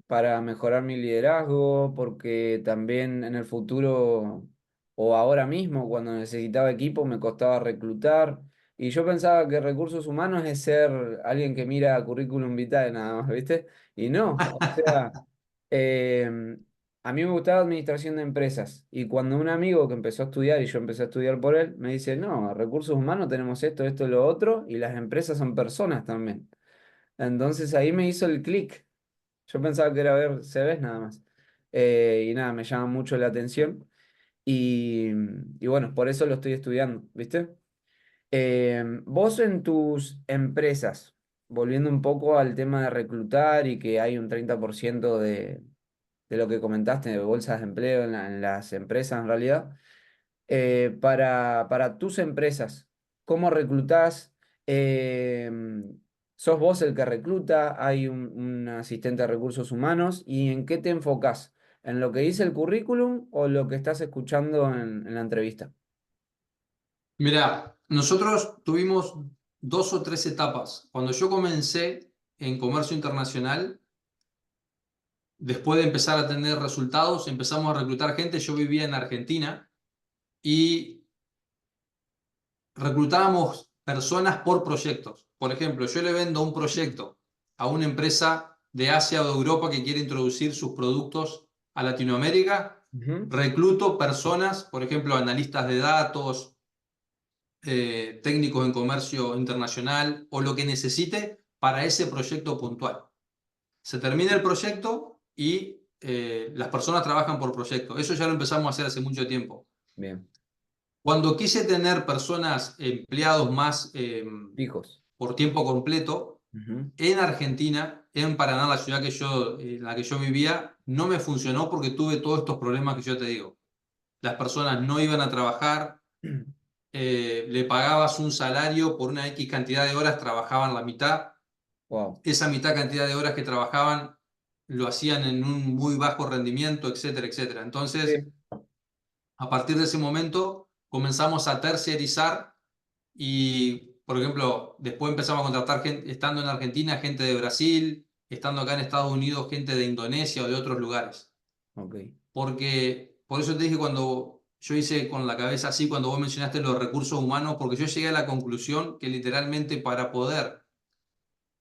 para mejorar mi liderazgo, porque también en el futuro o ahora mismo, cuando necesitaba equipo, me costaba reclutar. Y yo pensaba que recursos humanos es ser alguien que mira currículum vitae nada más, ¿viste? Y no, o sea, eh, a mí me gustaba administración de empresas. Y cuando un amigo que empezó a estudiar y yo empecé a estudiar por él, me dice, no, recursos humanos tenemos esto, esto y lo otro, y las empresas son personas también. Entonces ahí me hizo el clic. Yo pensaba que era ver CVs nada más. Y nada, me llama mucho la atención. Y, y bueno, por eso lo estoy estudiando, ¿viste? Vos en tus empresas, volviendo un poco al tema de reclutar y que hay un 30% de lo que comentaste de bolsas de empleo en las empresas en realidad para tus empresas, ¿cómo reclutás? Eh, ¿Sos vos el que recluta? ¿Hay un asistente de recursos humanos? ¿Y en qué te enfocás? ¿En lo que dice el currículum o lo que estás escuchando en la entrevista? Mira, nosotros tuvimos dos o tres etapas. Cuando yo comencé en comercio internacional, después de empezar a tener resultados, empezamos a reclutar gente. Yo vivía en Argentina y reclutábamos personas por proyectos. Por ejemplo, yo le vendo un proyecto a una empresa de Asia o de Europa que quiere introducir sus productos a Latinoamérica. Ujú. Recluto personas, por ejemplo, analistas de datos, técnicos en comercio internacional o lo que necesite para ese proyecto puntual. Se termina el proyecto y las personas trabajan por proyecto. Eso ya lo empezamos a hacer hace mucho tiempo. Bien, Cuando quise tener personas, empleados más fijos. por tiempo completo, Ujú. en Argentina, en Paraná, la ciudad en la que yo vivía, no me funcionó porque tuve todos estos problemas que yo te digo. Las personas no iban a trabajar, le pagabas un salario por una X cantidad de horas, trabajaban la mitad, Wow. esa mitad cantidad de horas que trabajaban lo hacían en un muy bajo rendimiento, etcétera, etcétera. Entonces, Sí. a partir de ese momento, comenzamos a terciarizar y, por ejemplo, después empezamos a contratar gente, estando en Argentina, gente de Brasil, estando acá en Estados Unidos, gente de Indonesia o de otros lugares. Ok. Porque, por eso te dije cuando yo hice con la cabeza así, cuando vos mencionaste los recursos humanos, porque yo llegué a la conclusión que literalmente para poder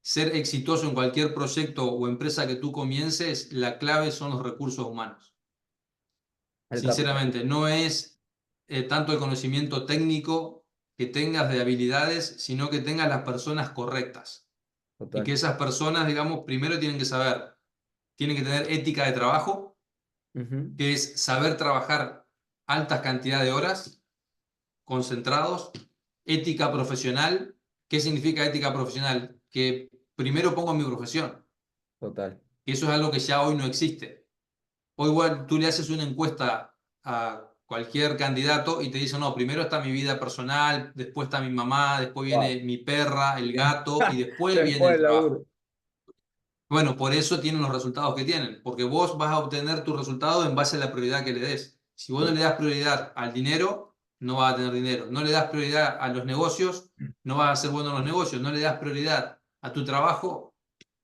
ser exitoso en cualquier proyecto o empresa que tú comiences, la clave son los recursos humanos. El capital. Sinceramente, no es tanto el conocimiento técnico que tengas de habilidades, sino que tengas las personas correctas. Y Total. que esas personas, digamos, primero tienen que saber, tienen que tener ética de trabajo, Ujú. que es saber trabajar altas cantidades de horas, concentrados, ética profesional. ¿Qué significa ética profesional? Que primero pongo mi profesión. Total. Y eso es algo que ya hoy no existe. O igual tú le haces una encuesta a cualquier candidato y te dice, no, primero está mi vida personal, después está mi mamá, después Wow. viene mi perra, el gato y después viene Después el del laburo. trabajo. Bueno, por eso tienen los resultados que tienen, porque vos vas a obtener tu resultado en base a la prioridad que le des. Si vos no le das prioridad al dinero, no vas a tener dinero. No le das prioridad a los negocios, no vas a ser bueno en los negocios. No le das prioridad a tu trabajo,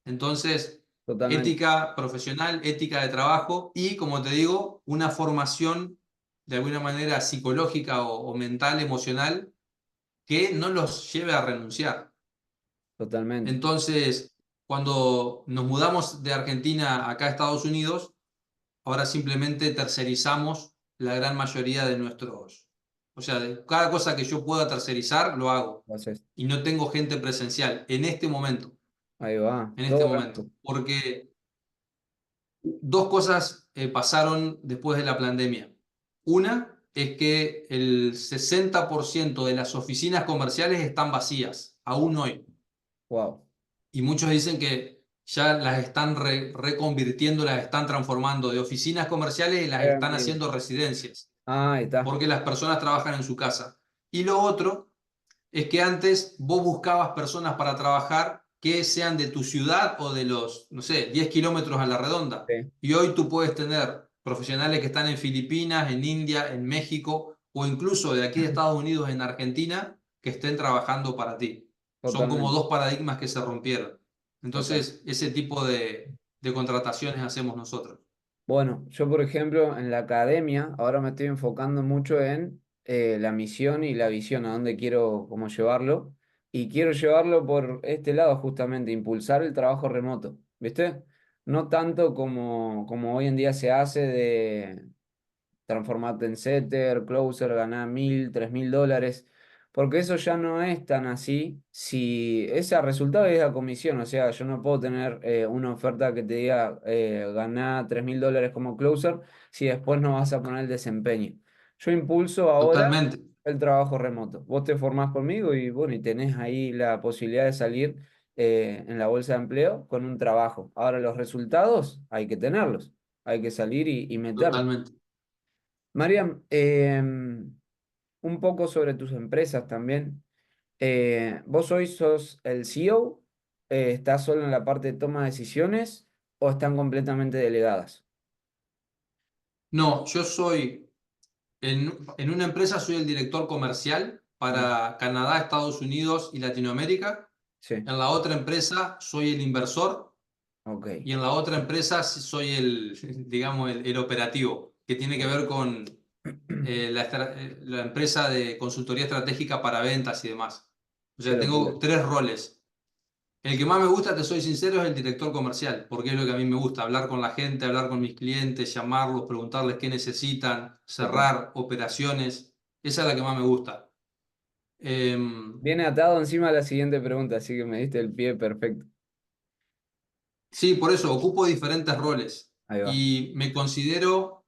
entonces totalmente, ética profesional, ética de trabajo y, como te digo, una formación de alguna manera psicológica o mental, emocional, que no los lleve a renunciar. totalmente. Entonces, cuando nos mudamos de Argentina acá a Estados Unidos, ahora simplemente tercerizamos la gran mayoría de nuestros... O sea, de cada cosa que yo pueda tercerizar, lo hago. Entonces, Y no tengo gente presencial ahí va, en este todo momento. remoto. Porque dos cosas pasaron después de la pandemia. Una es que el 60% de las oficinas comerciales están vacías, aún hoy. Wow, Y muchos dicen que ya las están reconvirtiendo, las están transformando de oficinas comerciales y las están amigo. haciendo residencias, Ahí está. porque las personas trabajan en su casa. Y lo otro es que antes vos buscabas personas para trabajar que sean de tu ciudad o de los, no sé, 10 kilómetros a la redonda. Sí, Y hoy tú puedes tener profesionales que están en Filipinas, en India, en México o incluso de aquí de Estados Unidos, en Argentina, que estén trabajando para ti. Son como totalmente, dos paradigmas que se rompieron. total. Entonces, ese tipo de contrataciones hacemos nosotros. Bueno, yo por ejemplo en la academia ahora me estoy enfocando mucho en la misión y la visión, a dónde quiero cómo llevarlo. Y quiero llevarlo por este lado justamente, impulsar el trabajo remoto, ¿viste? No tanto como hoy en día se hace de transformarte en setter, closer, ganar 1.000, 3.000 dólares, porque eso ya no es tan así. Si ese resultado es la comisión, o sea, yo no puedo tener una oferta que te diga ganar 3.000 dólares como closer si después no vas a poner el desempeño. Yo impulso ahora Totalmente, el trabajo remoto. Vos te formás conmigo y bueno, y tenés ahí la posibilidad de salir en la bolsa de empleo con un trabajo. Ahora los resultados hay que tenerlos, hay que salir y meterlos. totalmente. Mariam, un poco sobre tus empresas también. ¿Vos hoy sos el CEO? ¿Estás solo en la parte de toma de decisiones o están completamente delegadas? No, yo soy en una empresa soy el director comercial Ah, para Canadá, Estados Unidos y Latinoamérica. sí, En la otra empresa soy el inversor ok. y en la otra empresa sí soy el, digamos, el operativo, que tiene que ver con la empresa de consultoría estratégica para ventas y demás. O Qué sea, locura. tengo tres roles. El que más me gusta, te soy sincero, es el director comercial, porque es lo que a mí me gusta, hablar con la gente, hablar con mis clientes, llamarlos, preguntarles qué necesitan, Total. cerrar operaciones. Esa es la que más me gusta. Viene atado encima a la siguiente pregunta, así que me diste el pie perfecto. Sí, por eso ocupo diferentes roles Ahí va. y considero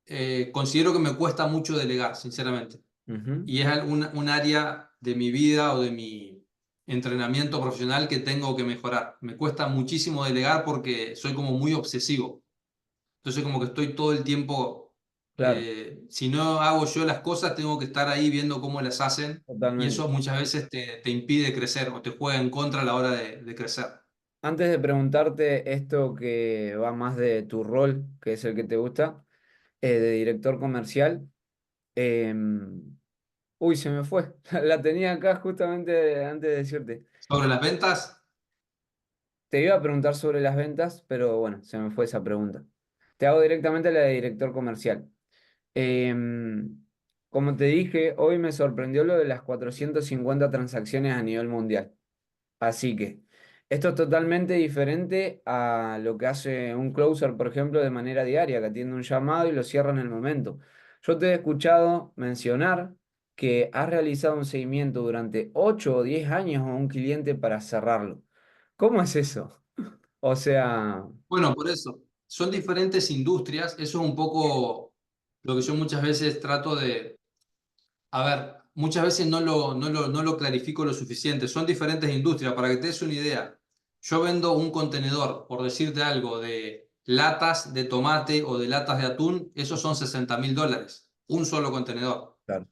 que me cuesta mucho delegar, sinceramente. Ujú. Y es un área de mi vida o de mi entrenamiento profesional que tengo que mejorar. Me cuesta muchísimo delegar porque soy como muy obsesivo. Entonces como que estoy todo el tiempo, Claro, si no hago yo las cosas, tengo que estar ahí viendo cómo las hacen y totalmente. eso muchas veces te impide crecer o te juega en contra a la hora de crecer. Antes de preguntarte esto que va más de tu rol, que es el que te gusta, de director comercial, em, uy, se me fue. La tenía acá justamente antes de decirte. Sobre las ventas, Te iba a preguntar sobre las ventas, pero bueno, se me fue esa pregunta. Te hago directamente la de director comercial. Em, Como te dije, hoy me sorprendió lo de las 450 transacciones a nivel mundial. Así que esto es totalmente diferente a lo que hace un closer, por ejemplo, de manera diaria, que atiende un llamado y lo cierra en el momento. Yo te he escuchado mencionar que has realizado un seguimiento durante 8 o 10 años a un cliente para cerrarlo. ¿Cómo es eso? O sea, bueno, por eso, son diferentes industrias, eso es un poco lo que yo muchas veces trato de, a ver, muchas veces no lo clarifico lo suficiente, son diferentes industrias, para que te des una idea, yo vendo un contenedor, por decirte algo, de latas de tomate o de latas de atún, esos son $60.000, un solo contenedor. claro,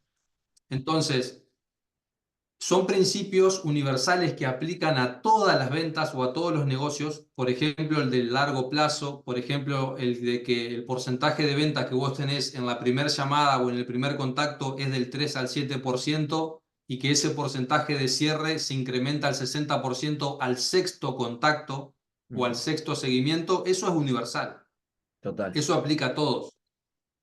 Entonces, son principios universales que aplican a todas las ventas o a todos los negocios. Por ejemplo, el del largo plazo, por ejemplo, el de que el porcentaje de ventas que vos tenés en la primera llamada o en el primer contacto es del 3 al 7% y que ese porcentaje de cierre se incrementa al 60% al sexto contacto. o al Ujú. sexto seguimiento, eso es universal. Total. Eso aplica a todos.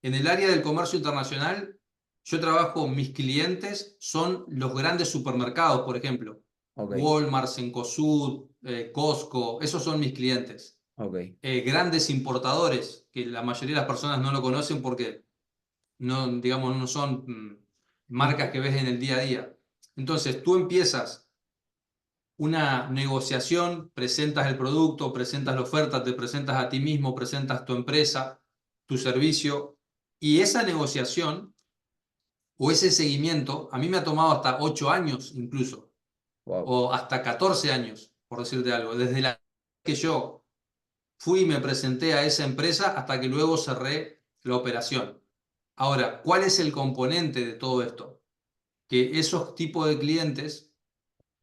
En el área del comercio internacional, yo trabajo, mis clientes son los grandes supermercados, por ejemplo. Ok, Walmart, Cencosud, Costco, esos son mis clientes. ok. Grandes importadores, que la mayoría de las personas no lo conocen porque no, digamos, no son marcas Ujú. que ves en el día a día. Entonces, tú empiezas una negociación, presentas el producto, presentas la oferta, te presentas a ti mismo, presentas tu empresa, tu servicio, y esa negociación o ese seguimiento, a mí me ha tomado hasta 8 años incluso, Wow. o hasta 14 años, por decirte algo, desde la que yo fui y me presenté a esa empresa hasta que luego cerré la operación. Ahora, ¿cuál es el componente de todo esto? Que esos tipos de clientes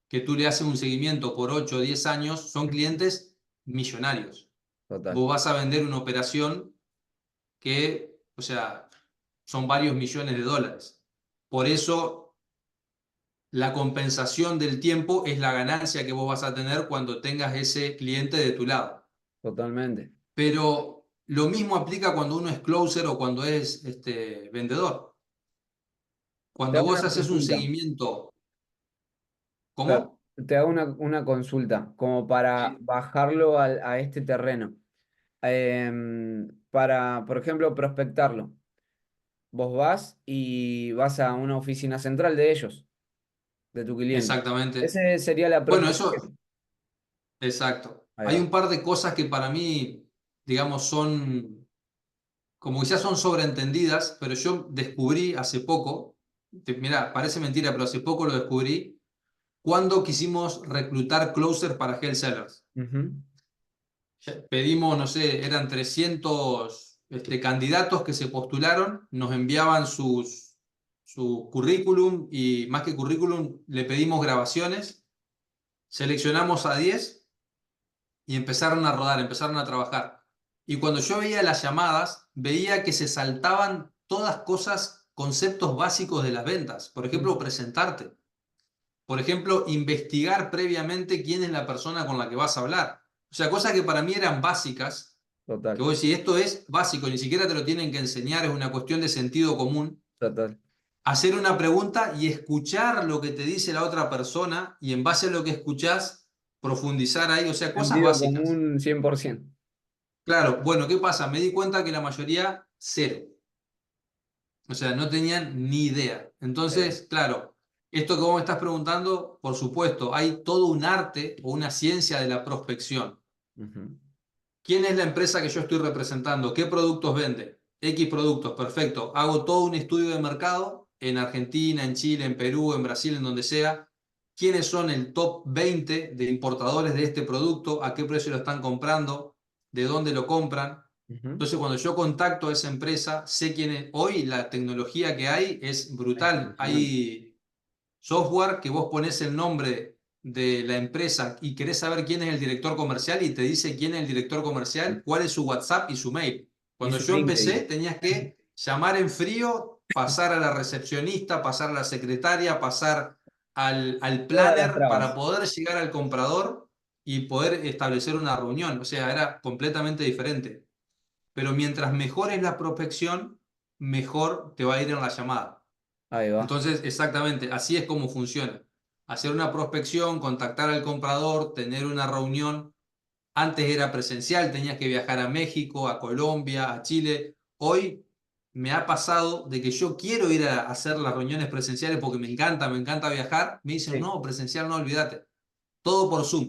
que tú le haces un seguimiento por 8 o 10 años son clientes millonarios. Total. Vos vas a vender una operación que, o sea, son varios millones de dólares. Por eso, la compensación del tiempo es la ganancia que vos vas a tener cuando tengas ese cliente de tu lado. Totalmente. Pero lo mismo aplica cuando uno es closer o cuando es vendedor. Te Cuando hago vos una haces un consulta. seguimiento, Claro, ¿cómo? te hago una consulta, como para Sí, bajarlo a este terreno. Para, por ejemplo, prospectarlo. Vos vas y vas a una oficina central de ellos, de tu cliente. exactamente. Ese sería la Bueno, eso, prospección. exacto. Ahí Hay va. un par de cosas que para mí, digamos, son, como que ya son sobreentendidas, pero yo descubrí hace poco, mirá, parece mentira, pero hace poco lo descubrí, cuando quisimos reclutar closer para Hell Sellers. Ujú, Pedimos, no sé, eran 300 candidatos que se postularon, nos enviaban su currículum y más que currículum, le pedimos grabaciones, seleccionamos a 10 y empezaron a rodar, empezaron a trabajar. Y cuando yo veía las llamadas, veía que se saltaban todas cosas, conceptos básicos de las ventas. Por ejemplo, ujú. presentarte. Por ejemplo, investigar previamente quién es la persona con la que vas a hablar. O sea, cosas que para mí eran básicas, que Total, vos decís, esto es básico, ni siquiera te lo tienen que enseñar, es una cuestión de sentido común. total. Hacer una pregunta y escuchar lo que te dice la otra persona y en base a lo que escuchás, profundizar ahí, o sea, cosas Sentido básicas. común 100%. Claro, bueno, ¿qué pasa? Me di cuenta que la mayoría, cero. O sea, no tenían ni idea. Ahí va. Entonces, claro, esto que vos me estás preguntando, por supuesto, hay todo un arte o una ciencia de la prospección. Ujú. ¿Quién es la empresa que yo estoy representando? ¿Qué productos vende? X productos, perfecto. Hago todo un estudio de mercado en Argentina, en Chile, en Perú, en Brasil, en donde sea. ¿Quiénes son el top 20 de importadores de este producto? ¿A qué precio lo están comprando? ¿De dónde lo compran? Ujú. Entonces, cuando yo contacto a esa empresa, sé quién es. Hoy la tecnología que hay es Es brutal. impresionante. Hay software que vos pones el nombre de la empresa y querés saber quién es el director comercial y te dice quién es el director comercial, cuál es su WhatsApp y su mail. Y Cuando su yo empecé, LinkedIn. tenías que llamar en frío, pasar a la recepcionista, pasar a la secretaria, pasar al Todas las planner para trabas. poder llegar al comprador y poder establecer una reunión. O sea, era completamente diferente. Pero mientras mejor es la prospección, mejor te va a ir en la llamada. Ahí va. Entonces, exactamente, así es como funciona. Hacer una prospección, contactar al comprador, tener una reunión. Antes era presencial, tenías que viajar a México, a Colombia, a Chile. Hoy me ha pasado de que yo quiero ir a hacer las reuniones presenciales porque me encanta viajar. Me dicen, Sí, no, presencial no, olvídate. Todo por Zoom.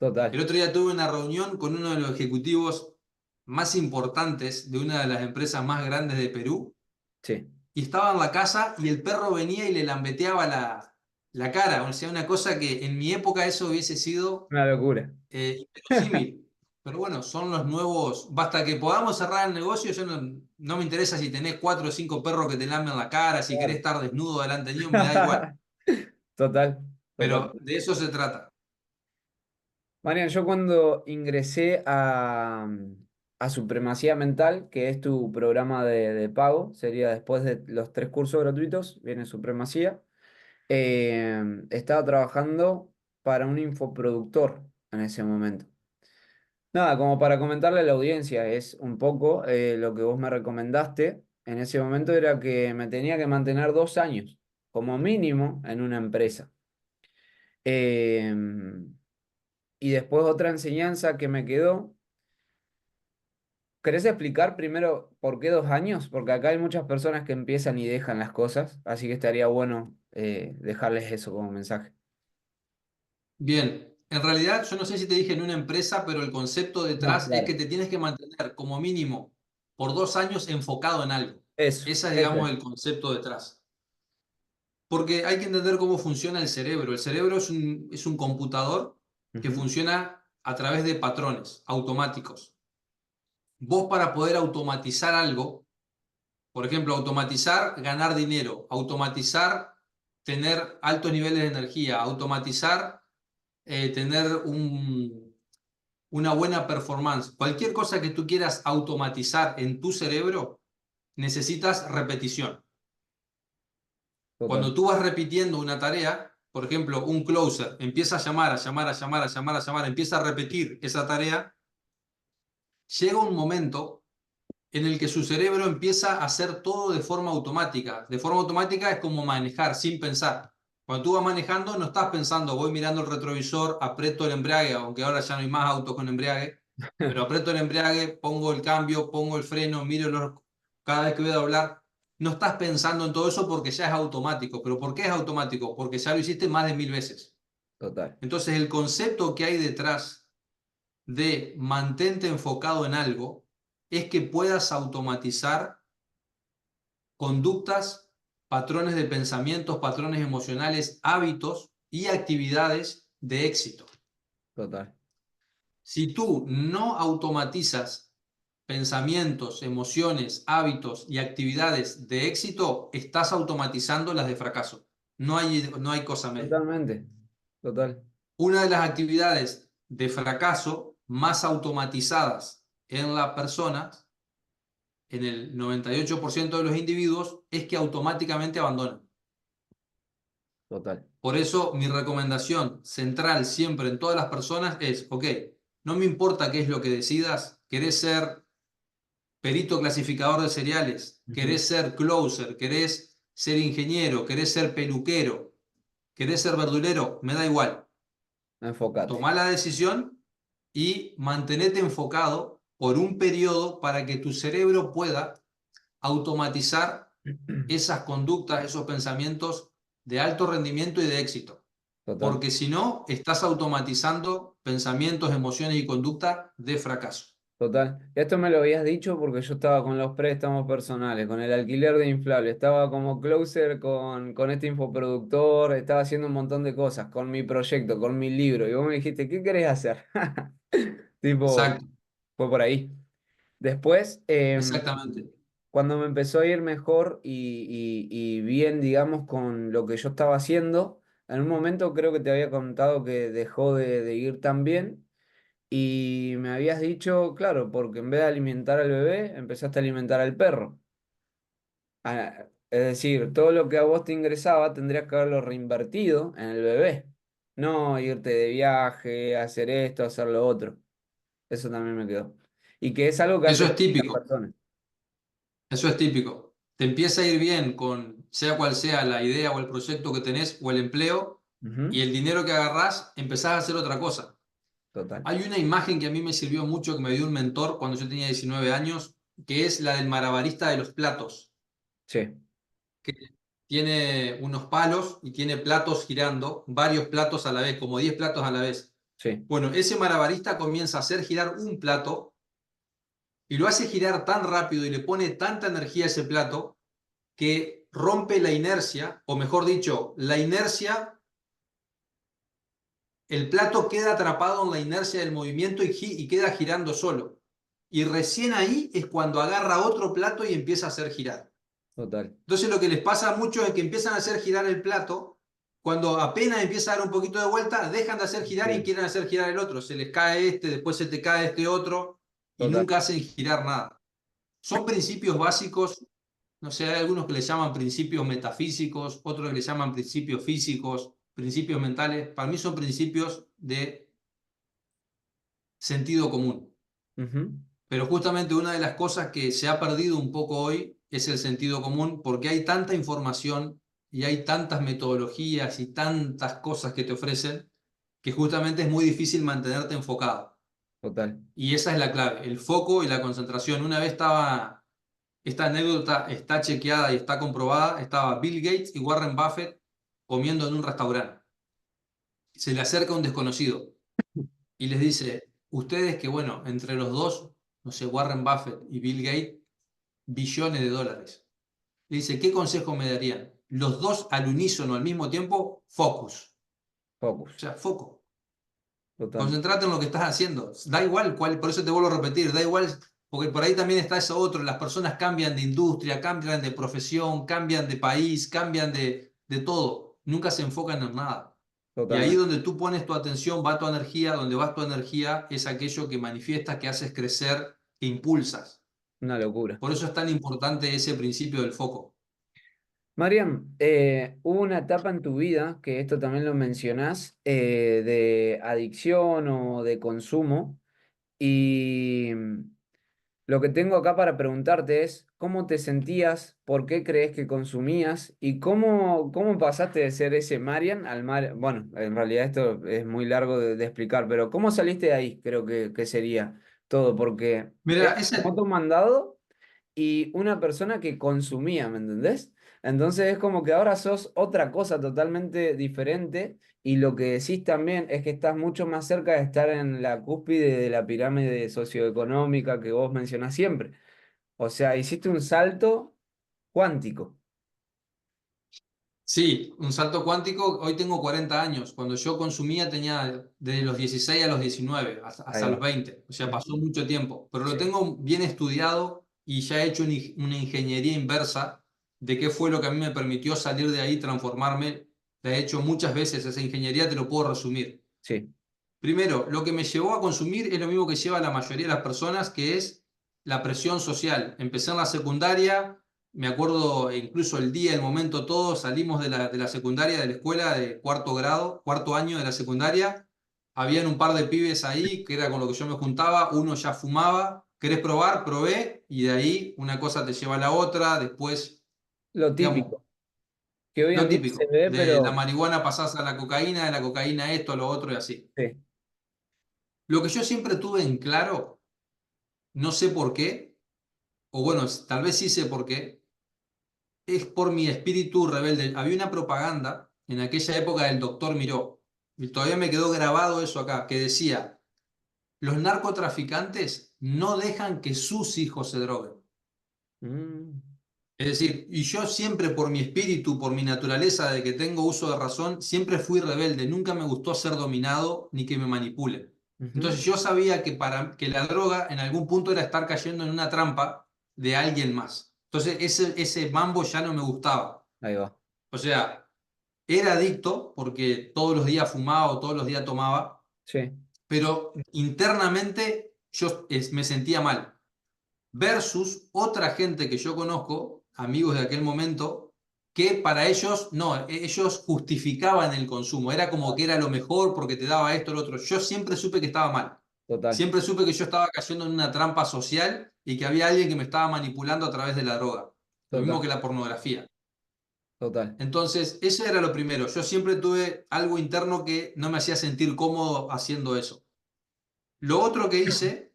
El total. otro día tuve una reunión con uno de los ejecutivos más importantes de una de las empresas más grandes de Perú Sí, y estaba en la casa y el perro venía y le lambeteaba la cara. O sea, una cosa que en mi época eso hubiese sido una locura. inverosímil. Pero bueno, son los nuevos. Basta que podamos cerrar el negocio, yo no me interesa si tenés 4 o 5 perros que te lamben la cara, si querés Claro. estar desnudo delante mío, me da igual. Total, total. Pero de eso se trata. Marian, yo cuando ingresé a Supremacía Mental, que es tu programa de pago, sería después de los 3 cursos gratuitos, viene Supremacía, estaba trabajando para un infoproductor en ese momento. Nada, como para comentarle a la audiencia, es un poco lo que vos me recomendaste en ese momento era que me tenía que mantener 2 años, como mínimo, en una empresa. Em, y después otra enseñanza que me quedó. ¿Querés explicar primero por qué 2 años? Porque acá hay muchas personas que empiezan y dejan las cosas, así que estaría bueno dejarles eso como mensaje. Bien, en realidad yo no sé si te dije en una empresa, pero el concepto No, detrás es claro. que te tienes que mantener como mínimo por 2 años enfocado en algo. Ese es, Eso digamos, es. el concepto detrás. Porque hay que entender cómo funciona el cerebro. El cerebro es un computador que Ujú. funciona a través de patrones automáticos. Vos para poder automatizar algo, por ejemplo, automatizar ganar dinero, automatizar tener altos niveles de energía, automatizar tener una buena performance, cualquier cosa que tú quieras automatizar en tu cerebro, necesitas repetición. Total, Cuando tú vas repitiendo una tarea, por ejemplo, un closer, empieza a llamar, a llamar, a llamar, a llamar, a llamar, empieza a repetir esa tarea, llega un momento en el que su cerebro empieza a hacer todo de forma automática. De forma automática es como manejar sin pensar. Cuando tú vas manejando, no estás pensando, voy mirando el retrovisor, aprieto el embrague, aunque ahora ya no hay más autos con embrague, pero aprieto el embrague, pongo el cambio, pongo el freno, cada vez que voy a doblar. No estás pensando en todo eso porque ya es automático. ¿Pero por qué es automático? Porque ya lo hiciste más de 1000 veces. total, Entonces, el concepto que hay detrás de mantente enfocado en algo es que puedas automatizar conductas, patrones de pensamientos, patrones emocionales, hábitos y actividades de éxito. total, Si tú no automatizas pensamientos, emociones, hábitos y actividades de éxito, estás automatizando las de fracaso. No hay cosa media. totalmente, total, Una de las actividades de fracaso más automatizadas en las personas, en el 98% de los individuos, es que automáticamente abandonan. total, Por eso mi recomendación central siempre en todas las personas es, ok, no me importa qué es lo que decidas, querés ser perito clasificador de cereales, ujú. querés ser closer, querés ser ingeniero, querés ser peluquero, querés ser verdulero, me da igual. Enfócate, Tomá la decisión y mantenete enfocado por un periodo para que tu cerebro pueda automatizar esas conductas, esos pensamientos de alto rendimiento y de éxito. total. Porque si no, estás automatizando pensamientos, emociones y conducta de fracaso. Total. Esto me lo habías dicho porque yo estaba con los préstamos personales, con el alquiler de inflable, estaba como closer con este infoproductor, estaba haciendo un montón de cosas, con mi proyecto, con mi libro. Y vos me dijiste, ¿qué querés hacer? Tipo, Exacto, fue por ahí. Después, exactamente. cuando me empezó a ir mejor y bien, digamos, con lo que yo estaba haciendo, en un momento creo que te había contado que dejó de ir tan bien. Y me habías dicho, claro, porque en vez de alimentar al bebé, empezaste a alimentar al perro. Es decir, todo lo que a vos te ingresaba tendrías que haberlo reinvertido en el bebé. No irte de viaje, hacer esto, hacer lo otro. Eso también me quedó. Y que es algo que Eso hacen es muchas típico, personas. eso es típico. Te empieza a ir bien con sea cual sea la idea o el proyecto que tenés o el empleo y Ujú. el dinero que agarrás, empezás a hacer otra cosa. Total. Hay una imagen que a mí me sirvió mucho, que me dio un mentor cuando yo tenía 19 años, que es la del malabarista de los platos, Sí, que tiene unos palos y tiene platos girando, varios platos a la vez, como 10 platos a la vez. sí, Bueno, ese malabarista comienza a hacer girar un plato y lo hace girar tan rápido y le pone tanta energía a ese plato que rompe la inercia, o mejor dicho, la inercia, el plato queda atrapado en la inercia del movimiento y queda girando solo. Y recién ahí es cuando agarra otro plato y empieza a hacer girar. total. Entonces lo que les pasa a muchos es que empiezan a hacer girar el plato, cuando apenas empieza a dar un poquito de vuelta, dejan de hacer girar y Bien, quieren hacer girar el otro. Se les cae este, después se te cae este otro y total. nunca hacen girar nada. Son principios básicos, no sé, hay algunos que les llaman principios metafísicos, otros que les llaman principios físicos, principios mentales. Para mí son principios de sentido común. Ujú. Pero justamente una de las cosas que se ha perdido un poco hoy es el sentido común, porque hay tanta información y hay tantas metodologías y tantas cosas que te ofrecen que justamente es muy difícil mantenerte enfocado. Total. Y esa es la clave, el foco y la concentración. Una vez estaba, esta anécdota está chequeada y está comprobada, estaba Bill Gates y Warren Buffett comiendo en un restaurante. Se le acerca un desconocido y les dice, ustedes que bueno, entre los dos, no sé, Warren Buffett y Bill Gates, billones de dólares. Le dice, ¿qué consejo me darían? Los dos al unísono al mismo tiempo, focus. O Focus. sea, foco. Total. Concentrate en lo que estás haciendo. Da igual cuál, por eso te vuelvo a repetir, da igual, porque por ahí también está eso otro. Las personas cambian de industria, cambian de profesión, cambian de país, cambian de todo. Nunca se enfocan en nada. Y ahí Totalmente. donde tú pones tu atención, va tu energía, donde va tu energía es aquello que manifiestas, que haces crecer, que impulsas. Una locura. Por eso es tan importante ese principio del foco. Mariam, hubo una etapa en tu vida, que esto también lo mencionás, de adicción o de consumo. Y lo que tengo acá para preguntarte es, ¿cómo te sentías? ¿Por qué crees que consumías? ¿Y cómo pasaste de ser ese Marian al Bueno, en realidad esto es muy largo de explicar, pero ¿cómo saliste de ahí? Creo que sería todo, porque es Mira, ese, como tu mandado y una persona que consumía, ¿me entendés? Entonces es como que ahora sos otra cosa totalmente diferente y lo que decís también es que estás mucho más cerca de estar en la cúspide de la pirámide socioeconómica que vos mencionás siempre. O sea, hiciste un salto cuántico. sí, un salto cuántico. Hoy tengo 40 años. Cuando yo consumía tenía de los 16 a los 19, Ahí hasta los va. 20. O sea, pasó Ujú. mucho tiempo. Pero lo Sí, tengo bien estudiado y ya he hecho una ingeniería inversa de qué fue lo que a mí me permitió salir de ahí, transformarme. La he hecho muchas veces. Esa ingeniería te lo puedo resumir. sí. Primero, lo que me llevó a consumir es lo mismo que lleva a la mayoría de las personas, que es la presión social. Empecé en la secundaria, me acuerdo incluso el día, el momento, todos salimos de la secundaria, de la escuela de cuarto grado, cuarto año de la secundaria. Habían un par de pibes ahí, que era con lo que yo me juntaba, uno ya fumaba. ¿Querés probar? Probé, y de ahí una cosa te lleva a la otra, después, Lo digamos, típico, que hoy lo en día se típico, ve, de la pero marihuana pasás a la cocaína, de la cocaína a esto, a lo otro y así. sí. Lo que yo siempre tuve en claro, no sé por qué, o bueno, tal vez sí sé por qué, es por mi espíritu rebelde. Había una propaganda en aquella época del doctor Miró, y todavía me quedó grabado eso acá, que decía, los narcotraficantes no dejan que sus hijos se droguen. Mm, Es decir, y yo siempre por mi espíritu, por mi naturaleza de que tengo uso de razón, siempre fui rebelde, nunca me gustó ser dominado ni que me manipulen. ujú. Entonces yo sabía que, que la droga en algún punto era estar cayendo en una trampa de alguien más. Entonces ese mambo ya no me gustaba. Ahí va. O sea, era adicto porque todos los días fumaba o todos los días tomaba, Sí. pero internamente yo me sentía mal versus otra gente que yo conozco, amigos de aquel momento, que para ellos no, ellos justificaban el consumo, era como que era lo mejor porque te daba esto, lo otro. Yo siempre supe que estaba mal, Total, siempre supe que yo estaba cayendo en una trampa social y que había alguien que me estaba manipulando a través de la droga, lo mismo total, que la pornografía. total. Entonces, eso era lo primero. Yo siempre tuve algo interno que no me hacía sentir cómodo haciendo eso. Lo otro que hice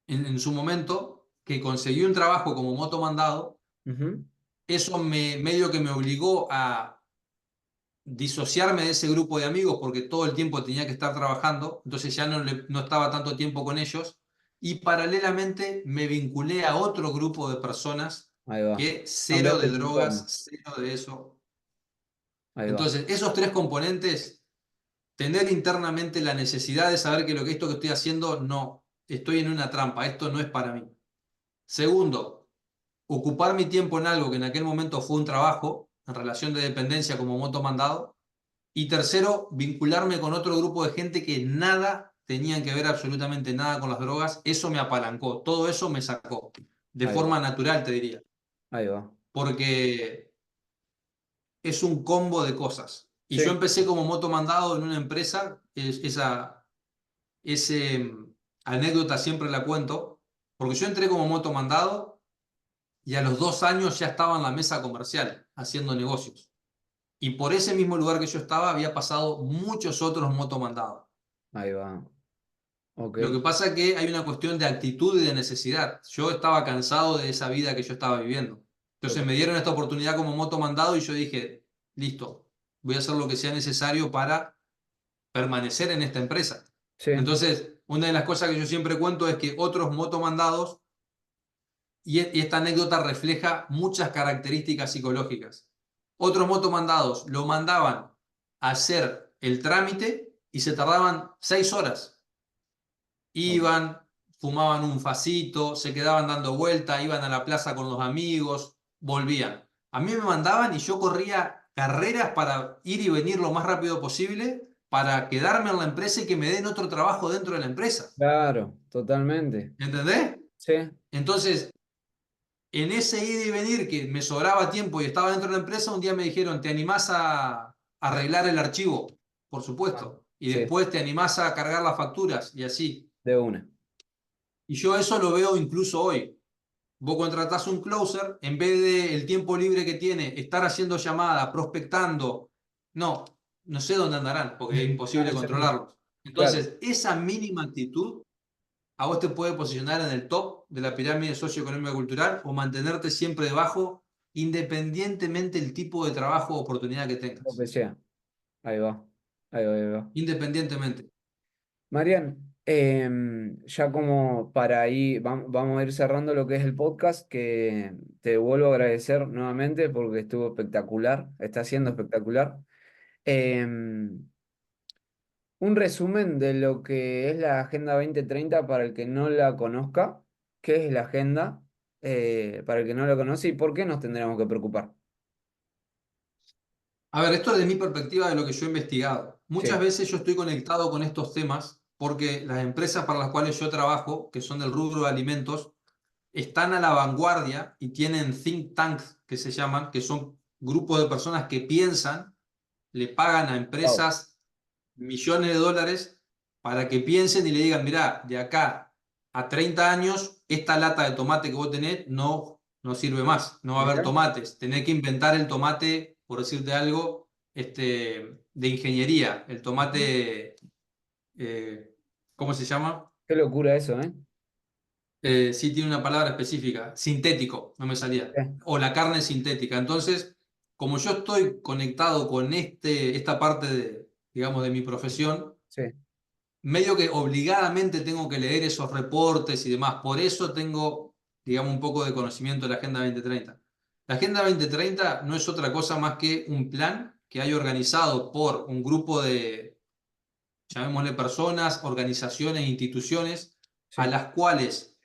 en su momento, que conseguí un trabajo como motomandado. Ujú. Eso medio que me obligó a disociarme de ese grupo de amigos porque todo el tiempo tenía que estar trabajando, entonces ya no estaba tanto tiempo con ellos y paralelamente me vinculé a otro grupo de personas Ahí va. que cero Cambiaste de el entorno. drogas, cero de eso. Ahí va. Entonces, esos tres componentes, tener internamente la necesidad de saber que lo que esto que estoy haciendo no, estoy en una trampa, esto no es para mí. Segundo, ocupar mi tiempo en algo que en aquel momento fue un trabajo, en relación de dependencia como motomandado. Y tercero, vincularme con otro grupo de gente que nada tenían que ver absolutamente nada con las drogas. Eso me apalancó, todo eso me sacó, de Ahí va. forma natural te diría, Ahí va. porque es un combo de cosas. Y yo Sí. empecé como motomandado en una empresa, esa ese anécdota siempre la cuento, porque yo entré como motomandado y a los 2 años ya estaba en la mesa comercial haciendo negocios. Y por ese mismo lugar que yo estaba había pasado muchos otros motomandados. Ahí va. Ok. Lo que pasa es que hay una cuestión de actitud y de necesidad. Yo estaba cansado de esa vida que yo estaba viviendo. Entonces Total. me dieron esta oportunidad como motomandado y yo dije, listo, voy a hacer lo que sea necesario para permanecer en esta empresa. Sí, Entonces, una de las cosas que yo siempre cuento es que otros motomandados, y esta anécdota refleja muchas características psicológicas. Otros motomandados lo mandaban a hacer el trámite y se tardaban 6 horas. ok. Iban, fumaban un facito, se quedaban dando vuelta, iban a la plaza con los amigos, volvían. A mí me mandaban y yo corría carreras para ir y venir lo más rápido posible para quedarme en la empresa y que me den otro trabajo dentro de la empresa. Claro, totalmente. ¿Entendés? Sí, Entonces, en ese ida y venir que me sobraba tiempo y estaba dentro de la empresa, un día me dijeron, ¿te animás a arreglar el archivo? Por ah, supuesto. Y sí, después te animás a cargar las facturas y así. de una. Y yo eso lo veo incluso hoy. Vos contratás un closer, en vez de el tiempo libre que tiene, estar haciendo llamadas, prospectando, no, no sé dónde andarán, porque es Ah, imposible sí, controlarlos. claro, Entonces, esa mínima actitud a vos te puede posicionar en el top de la pirámide socioeconómica cultural o mantenerte siempre debajo, independientemente del tipo de trabajo o oportunidad que lo tengas. que sea. Ahí va. Ahí va, ahí va. Independientemente. Marian, ya como para ahí, vamos a ir cerrando lo que es el podcast, que te vuelvo a agradecer nuevamente porque estuvo espectacular, está siendo espectacular. Em, un resumen de lo que es la Agenda 2030 para el que no la conozca. ¿Qué es la agenda? Para el que no la conoce y por qué nos tendríamos que preocupar. A ver, esto es de mi perspectiva de lo que yo he investigado. Muchas Sí, veces yo estoy conectado con estos temas porque las empresas para las cuales yo trabajo, que son del rubro de alimentos, están a la vanguardia y tienen think tanks que se llaman, que son grupos de personas que piensan, le pagan a wow. empresas millones de dólares para que piensen y le digan, mirá, de acá a 30 años, esta lata de tomate que vos tenés no sirve más, no va a haber Mirá, tomates, tenés que inventar el tomate, por decirte algo, de ingeniería, el ujú. tomate, ¿cómo se llama? Qué locura eso, ¿eh? Sí tiene una palabra específica, sintético, no me salía, o la carne sintética. Entonces, como yo estoy conectado con esta parte de, digamos, de mi profesión, Sí, medio que obligadamente tengo que leer esos reportes y demás. Por eso tengo, digamos, un poco de conocimiento de la Agenda 2030. La Agenda 2030 no es otra cosa más que un plan que hay organizado por un grupo de, llamémosle personas, organizaciones, instituciones, a sí. las cuales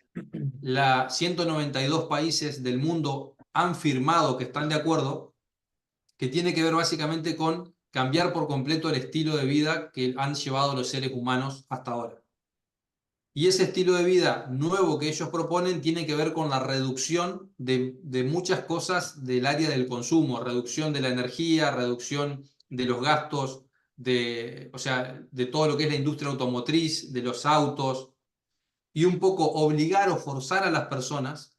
192 países del mundo han firmado que están de acuerdo, que tiene que ver básicamente con cambiar por completo el estilo de vida que han llevado los seres humanos hasta ahora. Y ese estilo de vida nuevo que ellos proponen tiene que ver con la reducción de muchas cosas del área del consumo, reducción de la energía, reducción de los gastos, o sea, de todo lo que es la industria automotriz, de los autos, y un poco obligar o forzar a las personas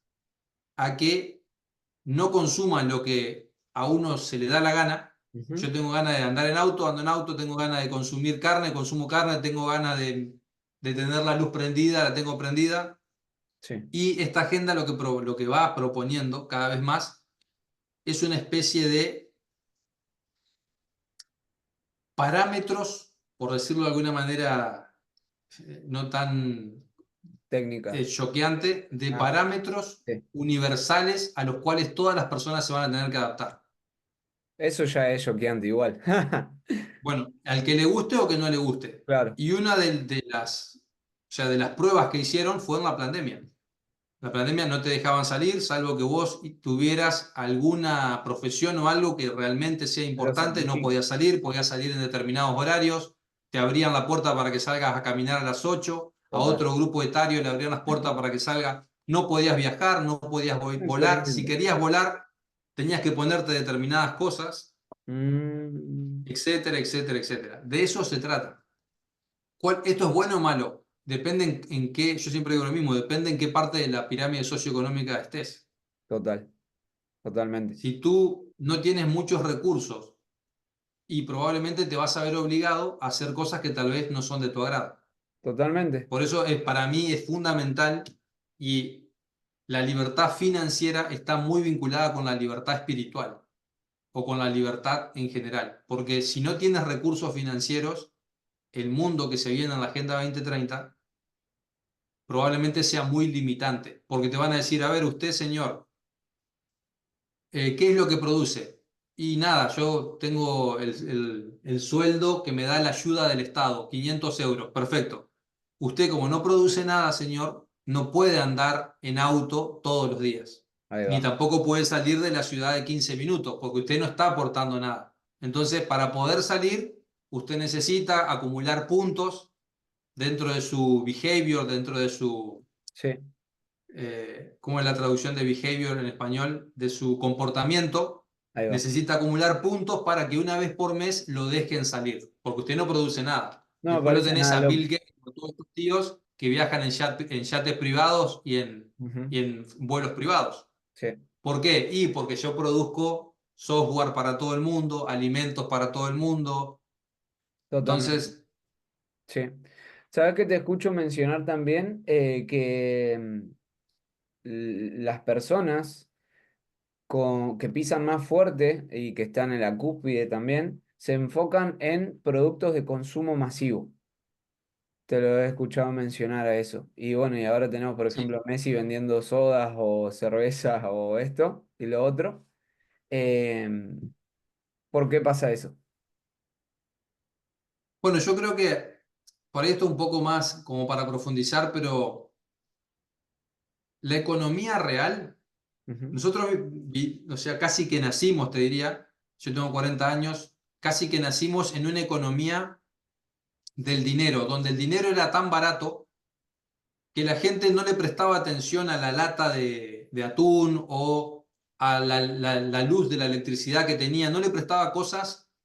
a que no consuman lo que a uno se le da la gana. Ujú. Yo tengo ganas de andar en auto, ando en auto, tengo ganas de consumir carne, consumo carne, tengo ganas de tener la luz prendida, la tengo prendida. Sí. Y esta agenda lo que va proponiendo cada vez más es una especie de parámetros, por decirlo de alguna manera no tan Técnica. choqueante, de Ah, parámetros sí. universales a los cuales todas las personas se van a tener que adaptar. Eso ya es choqueante igual. Bueno, al que le guste o que no le guste. Claro. Y una o sea, de las pruebas que hicieron fue en la pandemia. La pandemia no te dejaban salir, salvo que vos tuvieras alguna profesión o algo que realmente sea Lo importante, no certifica. podías salir en determinados horarios, te abrían la puerta para que salgas a caminar a las 8, a Total. otro grupo etario le abrían las puertas para que salga, no podías viajar, no podías volar, si Excelente. querías volar, tenías que ponerte determinadas cosas, Mm, etcétera, etcétera, etcétera. De eso se trata. ¿Esto es bueno o malo? Depende en qué, yo siempre digo lo mismo, depende en qué parte de la pirámide socioeconómica estés. Total, totalmente, Si tú no tienes muchos recursos y probablemente te vas a ver obligado a hacer cosas que tal vez no son de tu agrado. totalmente. Por eso para mí es fundamental y la libertad financiera está muy vinculada con la libertad espiritual o con la libertad en general. Porque si no tienes recursos financieros, el mundo que se viene en la Agenda 2030 probablemente sea muy limitante. Porque te van a decir, a ver, usted, señor, ¿qué es lo que produce? Y nada, yo tengo el sueldo que me da la ayuda del Estado, 500 euros, perfecto. Usted como no produce nada, señor, no puede andar en auto todos los días, Ahí ni va. tampoco puede salir de la ciudad de 15 minutos, porque usted no está aportando nada. Entonces, para poder salir, usted necesita acumular puntos dentro de su behavior, dentro de su Sí, ¿cómo es la traducción de behavior en español? De su comportamiento, ahí va. necesita acumular puntos para que una vez por mes lo dejen salir, porque usted no produce nada. No me Después lo parece tenés nada a loco. Bill Gates, o todos estos tíos que viajan en yates privados Ujú. y en vuelos privados. Sí, ¿Por qué? Y porque yo produzco software para todo el mundo, alimentos para todo el mundo. totalmente. Entonces, Sí. ¿Sabes que te escucho mencionar también que las personas que pisan más fuerte y que están en la cúspide también, se enfocan en productos de consumo masivo? Te lo he escuchado mencionar a eso. Y bueno, y ahora tenemos, por sí. ejemplo, a Messi vendiendo sodas o cervezas o esto y lo otro. Em, ¿Por qué pasa eso? Bueno, yo creo que por esto un poco más como para profundizar, pero la economía real. Ujú, Nosotros, o sea, casi que nacimos, te diría, yo tengo 40 años, casi que nacimos en una economía del dinero, donde el dinero era tan barato que la gente no le prestaba atención a la lata de atún o a la luz de la electricidad que tenía, no le prestaba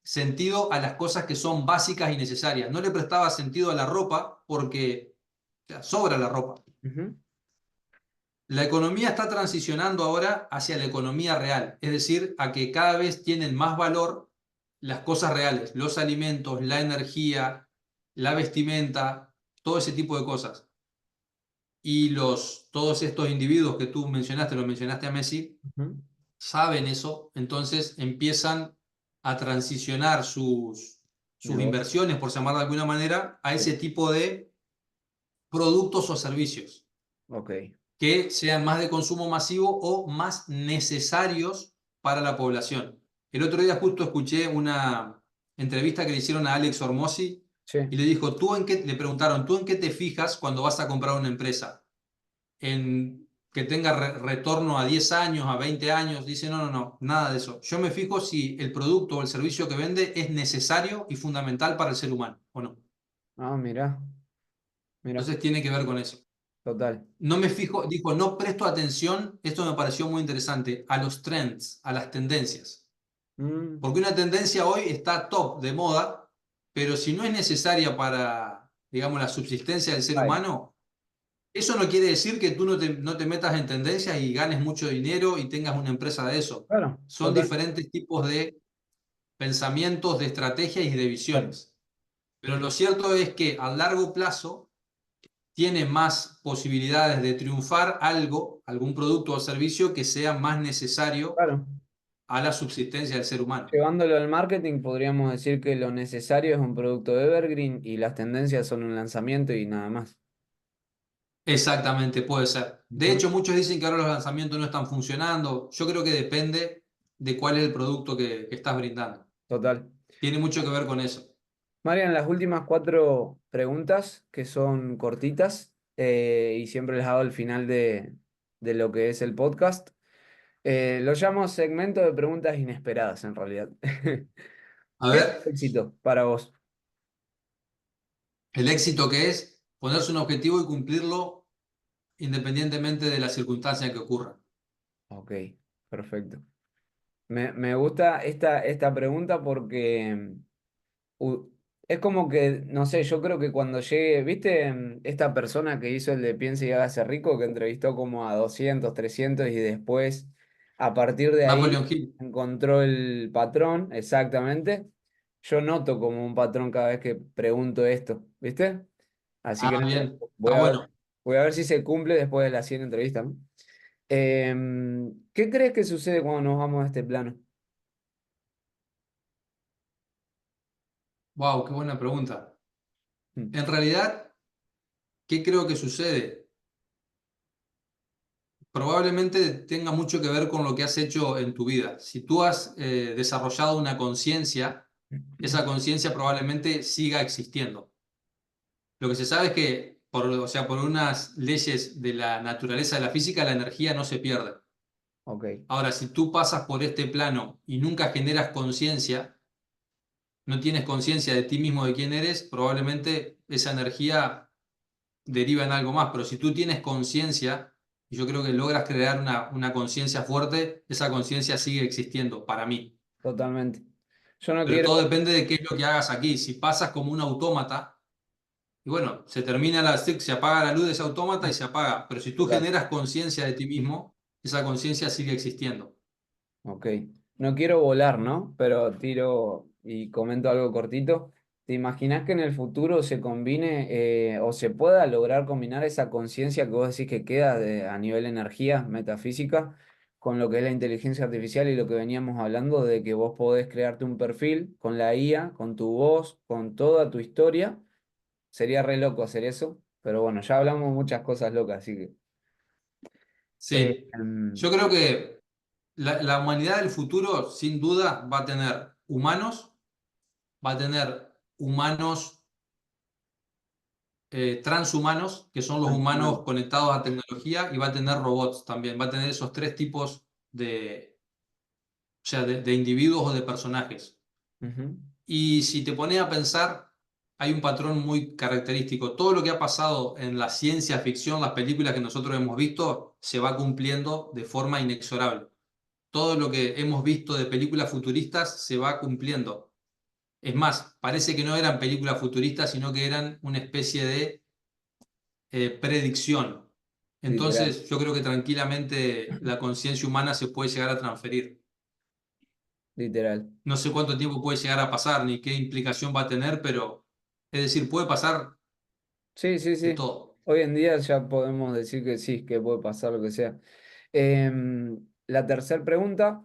sentido a las cosas que son básicas y necesarias, no le prestaba sentido a la ropa porque o sea, sobra la ropa. ujú. La economía está transicionando ahora hacia la economía real, es decir, a que cada vez tienen más valor las cosas reales, los alimentos, la energía, la vestimenta, todo ese tipo de cosas. Y todos estos individuos que tú mencionaste, lo mencionaste a Messi, Ujú. saben eso, entonces empiezan a transicionar sus Negocio. inversiones, por llamarlo de alguna manera, a Sí. ese tipo de productos o servicios, Ok. que sean más de consumo masivo o más necesarios para la población. El otro día justo escuché una entrevista que le hicieron a Alex Hormozzi Sí. y le dijo, le preguntaron, ¿tú en qué te fijas cuando vas a comprar una empresa? ¿En que tenga retorno a 10 años, a 20 años? Dice, no, no, no, nada de eso. Yo me fijo si el producto o el servicio que vende es necesario y fundamental para el ser humano o no. Ah, mira, mira, Entonces tiene que ver con eso. total. No me fijo, dijo, no presto atención, esto me pareció muy interesante, a los trends, a las tendencias. Mm, Porque una tendencia hoy está top, de moda, pero si no es necesaria para, digamos, la subsistencia del ser ay, humano, eso no quiere decir que tú no te metas en tendencias y ganes mucho dinero y tengas una empresa de eso. claro, Son total. diferentes tipos de pensamientos, de estrategias y de Claro. visiones. Pero lo cierto es que a largo plazo tiene más posibilidades de triunfar algún producto o servicio que sea más necesario Claro. a la subsistencia del ser humano. Llevándolo al marketing, podríamos decir que lo necesario es un producto de evergreen y las tendencias son un lanzamiento y nada más. Exactamente, puede ser. De Ujú. hecho, muchos dicen que ahora los lanzamientos no están funcionando. Yo creo que depende de cuál es el producto que estás brindando. Total. Tiene mucho que ver con eso. Marian, las últimas cuatro preguntas, que son cortitas, y siempre les hago al final de lo que es el podcast. Lo llamo segmento de preguntas inesperadas, en realidad. A ¿Qué es ver, éxito para vos? el éxito que es ponerse un objetivo y cumplirlo independientemente de la circunstancia que ocurra. Ok, perfecto. Me gusta esta pregunta porque Es como que, no sé, yo creo que cuando llegue, ¿viste? Esta persona que hizo el de Piense y hágase rico, que entrevistó como a 200 300 y después, a partir de ahí, Napoleon Hill. encontró el patrón, exactamente. Yo noto como un patrón cada vez que pregunto esto, ¿viste? Así que Ah, nada, bien. Está bueno. voy a ver si se cumple después de las 100 entrevistas, ¿no? ¿Qué crees que sucede cuando nos vamos a este plano? Wow, qué buena pregunta. Mm, En realidad, ¿qué creo que sucede? Probablemente tenga mucho que ver con lo que has hecho en tu vida. Si tú has desarrollado una conciencia, esa conciencia probablemente siga existiendo. Lo que se sabe es que, o sea, por unas leyes de la naturaleza de la física, la energía no se pierde. Ok, Ahora, si tú pasas por este plano y nunca generas conciencia, no tienes conciencia de ti mismo, de quién eres, probablemente esa energía deriva en algo más. Pero si tú tienes conciencia, y yo creo que logras crear una conciencia fuerte, esa conciencia sigue existiendo para mí. totalmente. Yo no Pero quiero, todo depende de qué es lo que hagas aquí. Si pasas como un autómata, y bueno, se apaga la luz de ese autómata y se apaga. Pero si tú total. generas conciencia de ti mismo, esa conciencia sigue existiendo. Ok. No quiero volar, ¿no? Pero tiro y comento algo cortito. ¿Te imaginas que en el futuro se combine o se pueda lograr combinar esa conciencia que vos decís que queda a nivel energía, metafísica, con lo que es la inteligencia artificial y lo que veníamos hablando de que vos podés crearte un perfil con la IA, con tu voz, con toda tu historia? Sería re loco hacer eso, pero bueno, ya hablamos muchas cosas locas, así que... Sí, em, yo creo que la humanidad del futuro, sin duda, va a tener humanos transhumanos, que son los humanos conectados a tecnología, y va a tener robots también. Va a tener esos tres tipos o sea, de individuos o de personajes. ujú, Y si te pones a pensar, hay un patrón muy característico. Todo lo que ha pasado en la ciencia ficción, las películas que nosotros hemos visto, se va cumpliendo de forma inexorable. Todo lo que hemos visto de películas futuristas se va cumpliendo. Es más, parece que no eran películas futuristas, sino que eran una especie de predicción. literal, Entonces, yo creo que tranquilamente la conciencia humana se puede llegar a transferir. literal. No sé cuánto tiempo puede llegar a pasar ni qué implicación va a tener, pero es decir, puede pasar Sí, sí, de sí. todo. Hoy en día ya podemos decir que sí, que puede pasar lo que sea. La tercera pregunta,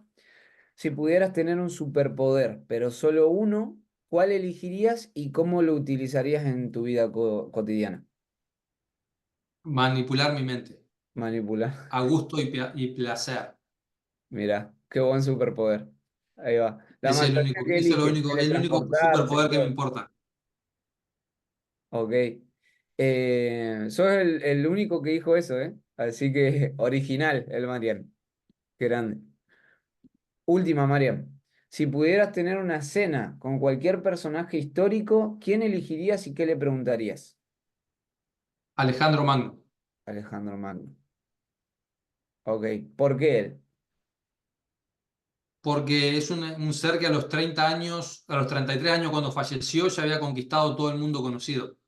si pudieras tener un superpoder, pero solo uno, ¿cuál elegirías y cómo lo utilizarías en tu vida cotidiana? Manipular mi mente Manipular. a gusto y placer. Mira, qué buen superpoder. Ahí va. La Ese es el mayoría único, que ese elige, es el único teletransportarse, superpoder que me todo. importa. Ok. Sos el único que dijo eso, ¿eh? Así que original el Marian. Qué grande. Última, Mariam. Si pudieras tener una cena con cualquier personaje histórico, ¿quién elegirías y qué le preguntarías? Alejandro Magno. Alejandro Magno. Ok. ¿Por qué él? Porque es un ser que a los 30 años, a los 33 años cuando falleció, ya había conquistado todo el mundo conocido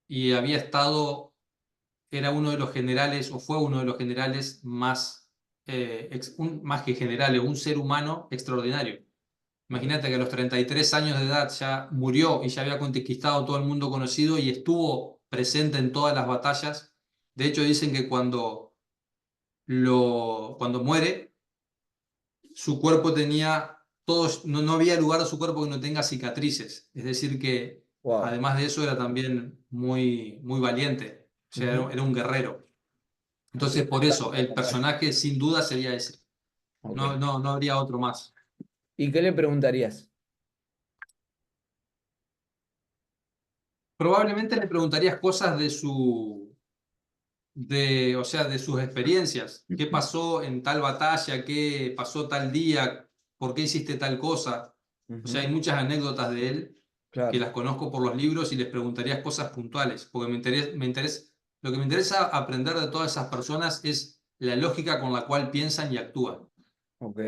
y había estado, era uno de los generales, o fue uno de los generales más, más que generales, un ser humano extraordinario. Ok. Imagínate que a los 33 años de edad ya murió y ya había conquistado todo el mundo conocido y estuvo presente en todas las batallas. De hecho, dicen que cuando muere, su cuerpo tenía todos, no había lugar de su cuerpo que no tenga cicatrices. Es decir, que Wow. además de eso era también muy valiente. O sea, Ujú. era un guerrero. Entonces, por eso, Interesante. el personaje sin duda sería ese. Ok. No habría otro más. ¿Y qué le preguntarías? Probablemente le preguntarías cosas o sea, de sus experiencias. ¿Qué pasó en tal batalla? ¿Qué pasó tal día? ¿Por qué hiciste tal cosa? O sea, Ujú. hay muchas anécdotas de él que Claro. las conozco por los libros y les preguntarías cosas puntuales, porque lo que me interesa aprender de todas esas personas es la lógica con la cual piensan y actúan. Ok.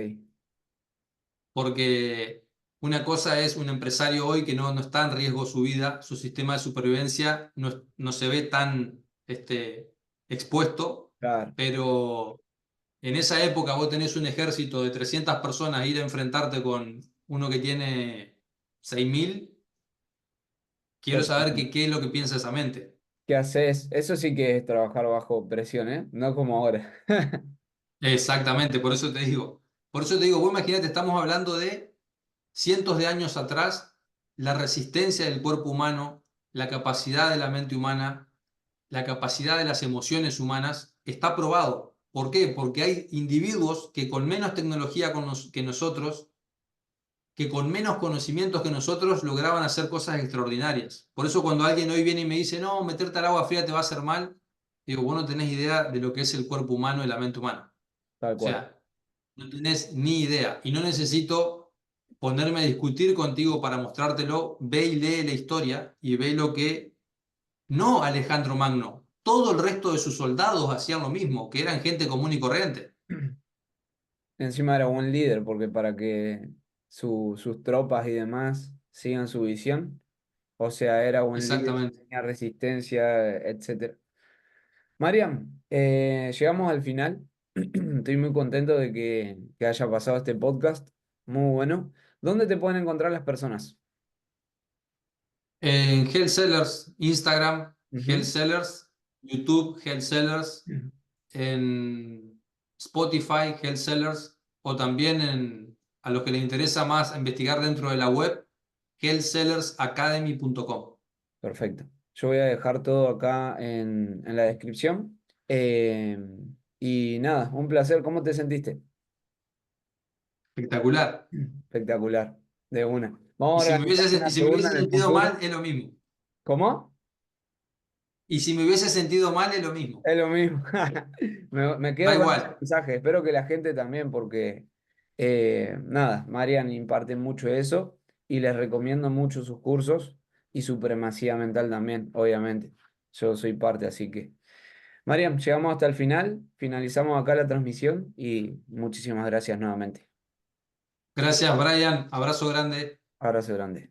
Porque Una cosa es un empresario hoy que no está en riesgo su vida, su sistema de supervivencia no se ve tan expuesto, Claro, pero en esa época vos tenés un ejército de 300 personas, ir a enfrentarte con uno que tiene 6.000. Quiero saber totalmente. qué es lo que piensa esa mente. ¿Qué haces? Eso sí que es trabajar bajo presión, ¿eh? No como ahora. Exactamente, por eso te digo. Por eso te digo, vos imagínate, estamos hablando de cientos de años atrás, la resistencia del cuerpo humano, la capacidad de la mente humana, la capacidad de las emociones humanas, está probado. ¿Por qué? Porque hay individuos que con menos tecnología que nosotros, que con menos conocimientos que nosotros lograban hacer cosas extraordinarias. Por eso cuando alguien hoy viene y me dice, no, meterte al agua fría te va a hacer mal, digo, vos no tenés idea de lo que es el cuerpo humano y la mente humana. Tal O cual. sea, no tenés ni idea y no necesito ponerme a discutir contigo para mostrártelo. Ve y lee la historia y ve lo que no Alejandro Magno, todo el resto de sus soldados hacían lo mismo, que eran gente común y corriente. Encima era buen líder, porque para que sus tropas y demás sigan su visión, o sea, era buen líder, Exactamente. tenía resistencia, etcétera. Mariam, llegamos al final. Estoy muy contento de que haya pasado este podcast. Muy bueno. ¿Dónde te pueden encontrar las personas? En Hell Sellers, Instagram, Hell Ujú. Sellers, YouTube, Hell Sellers, en Spotify, Hell Sellers, o también a los que les interesa más investigar dentro de la web, hellsellersacademy.com. Perfecto. Yo voy a dejar todo acá en la descripción. Eh, y nada, un placer. ¿Cómo te sentiste? Espectacular. Espectacular. De una. Vamos a organizar Y una si me segunda hubiese en el sentido futuro. mal, es lo mismo. ¿Cómo? Y si me hubiese sentido mal, es lo mismo. Es lo mismo. Me Da quedo con ese igual. mensaje. Espero que la gente también, porque nada, Marian imparte mucho eso y les recomiendo mucho sus cursos y supremacía mental también, obviamente. Yo soy parte, así que. Mariam, llegamos hasta el final, finalizamos acá la transmisión y muchísimas gracias nuevamente. Gracias, Brian. Abrazo grande. Abrazo grande.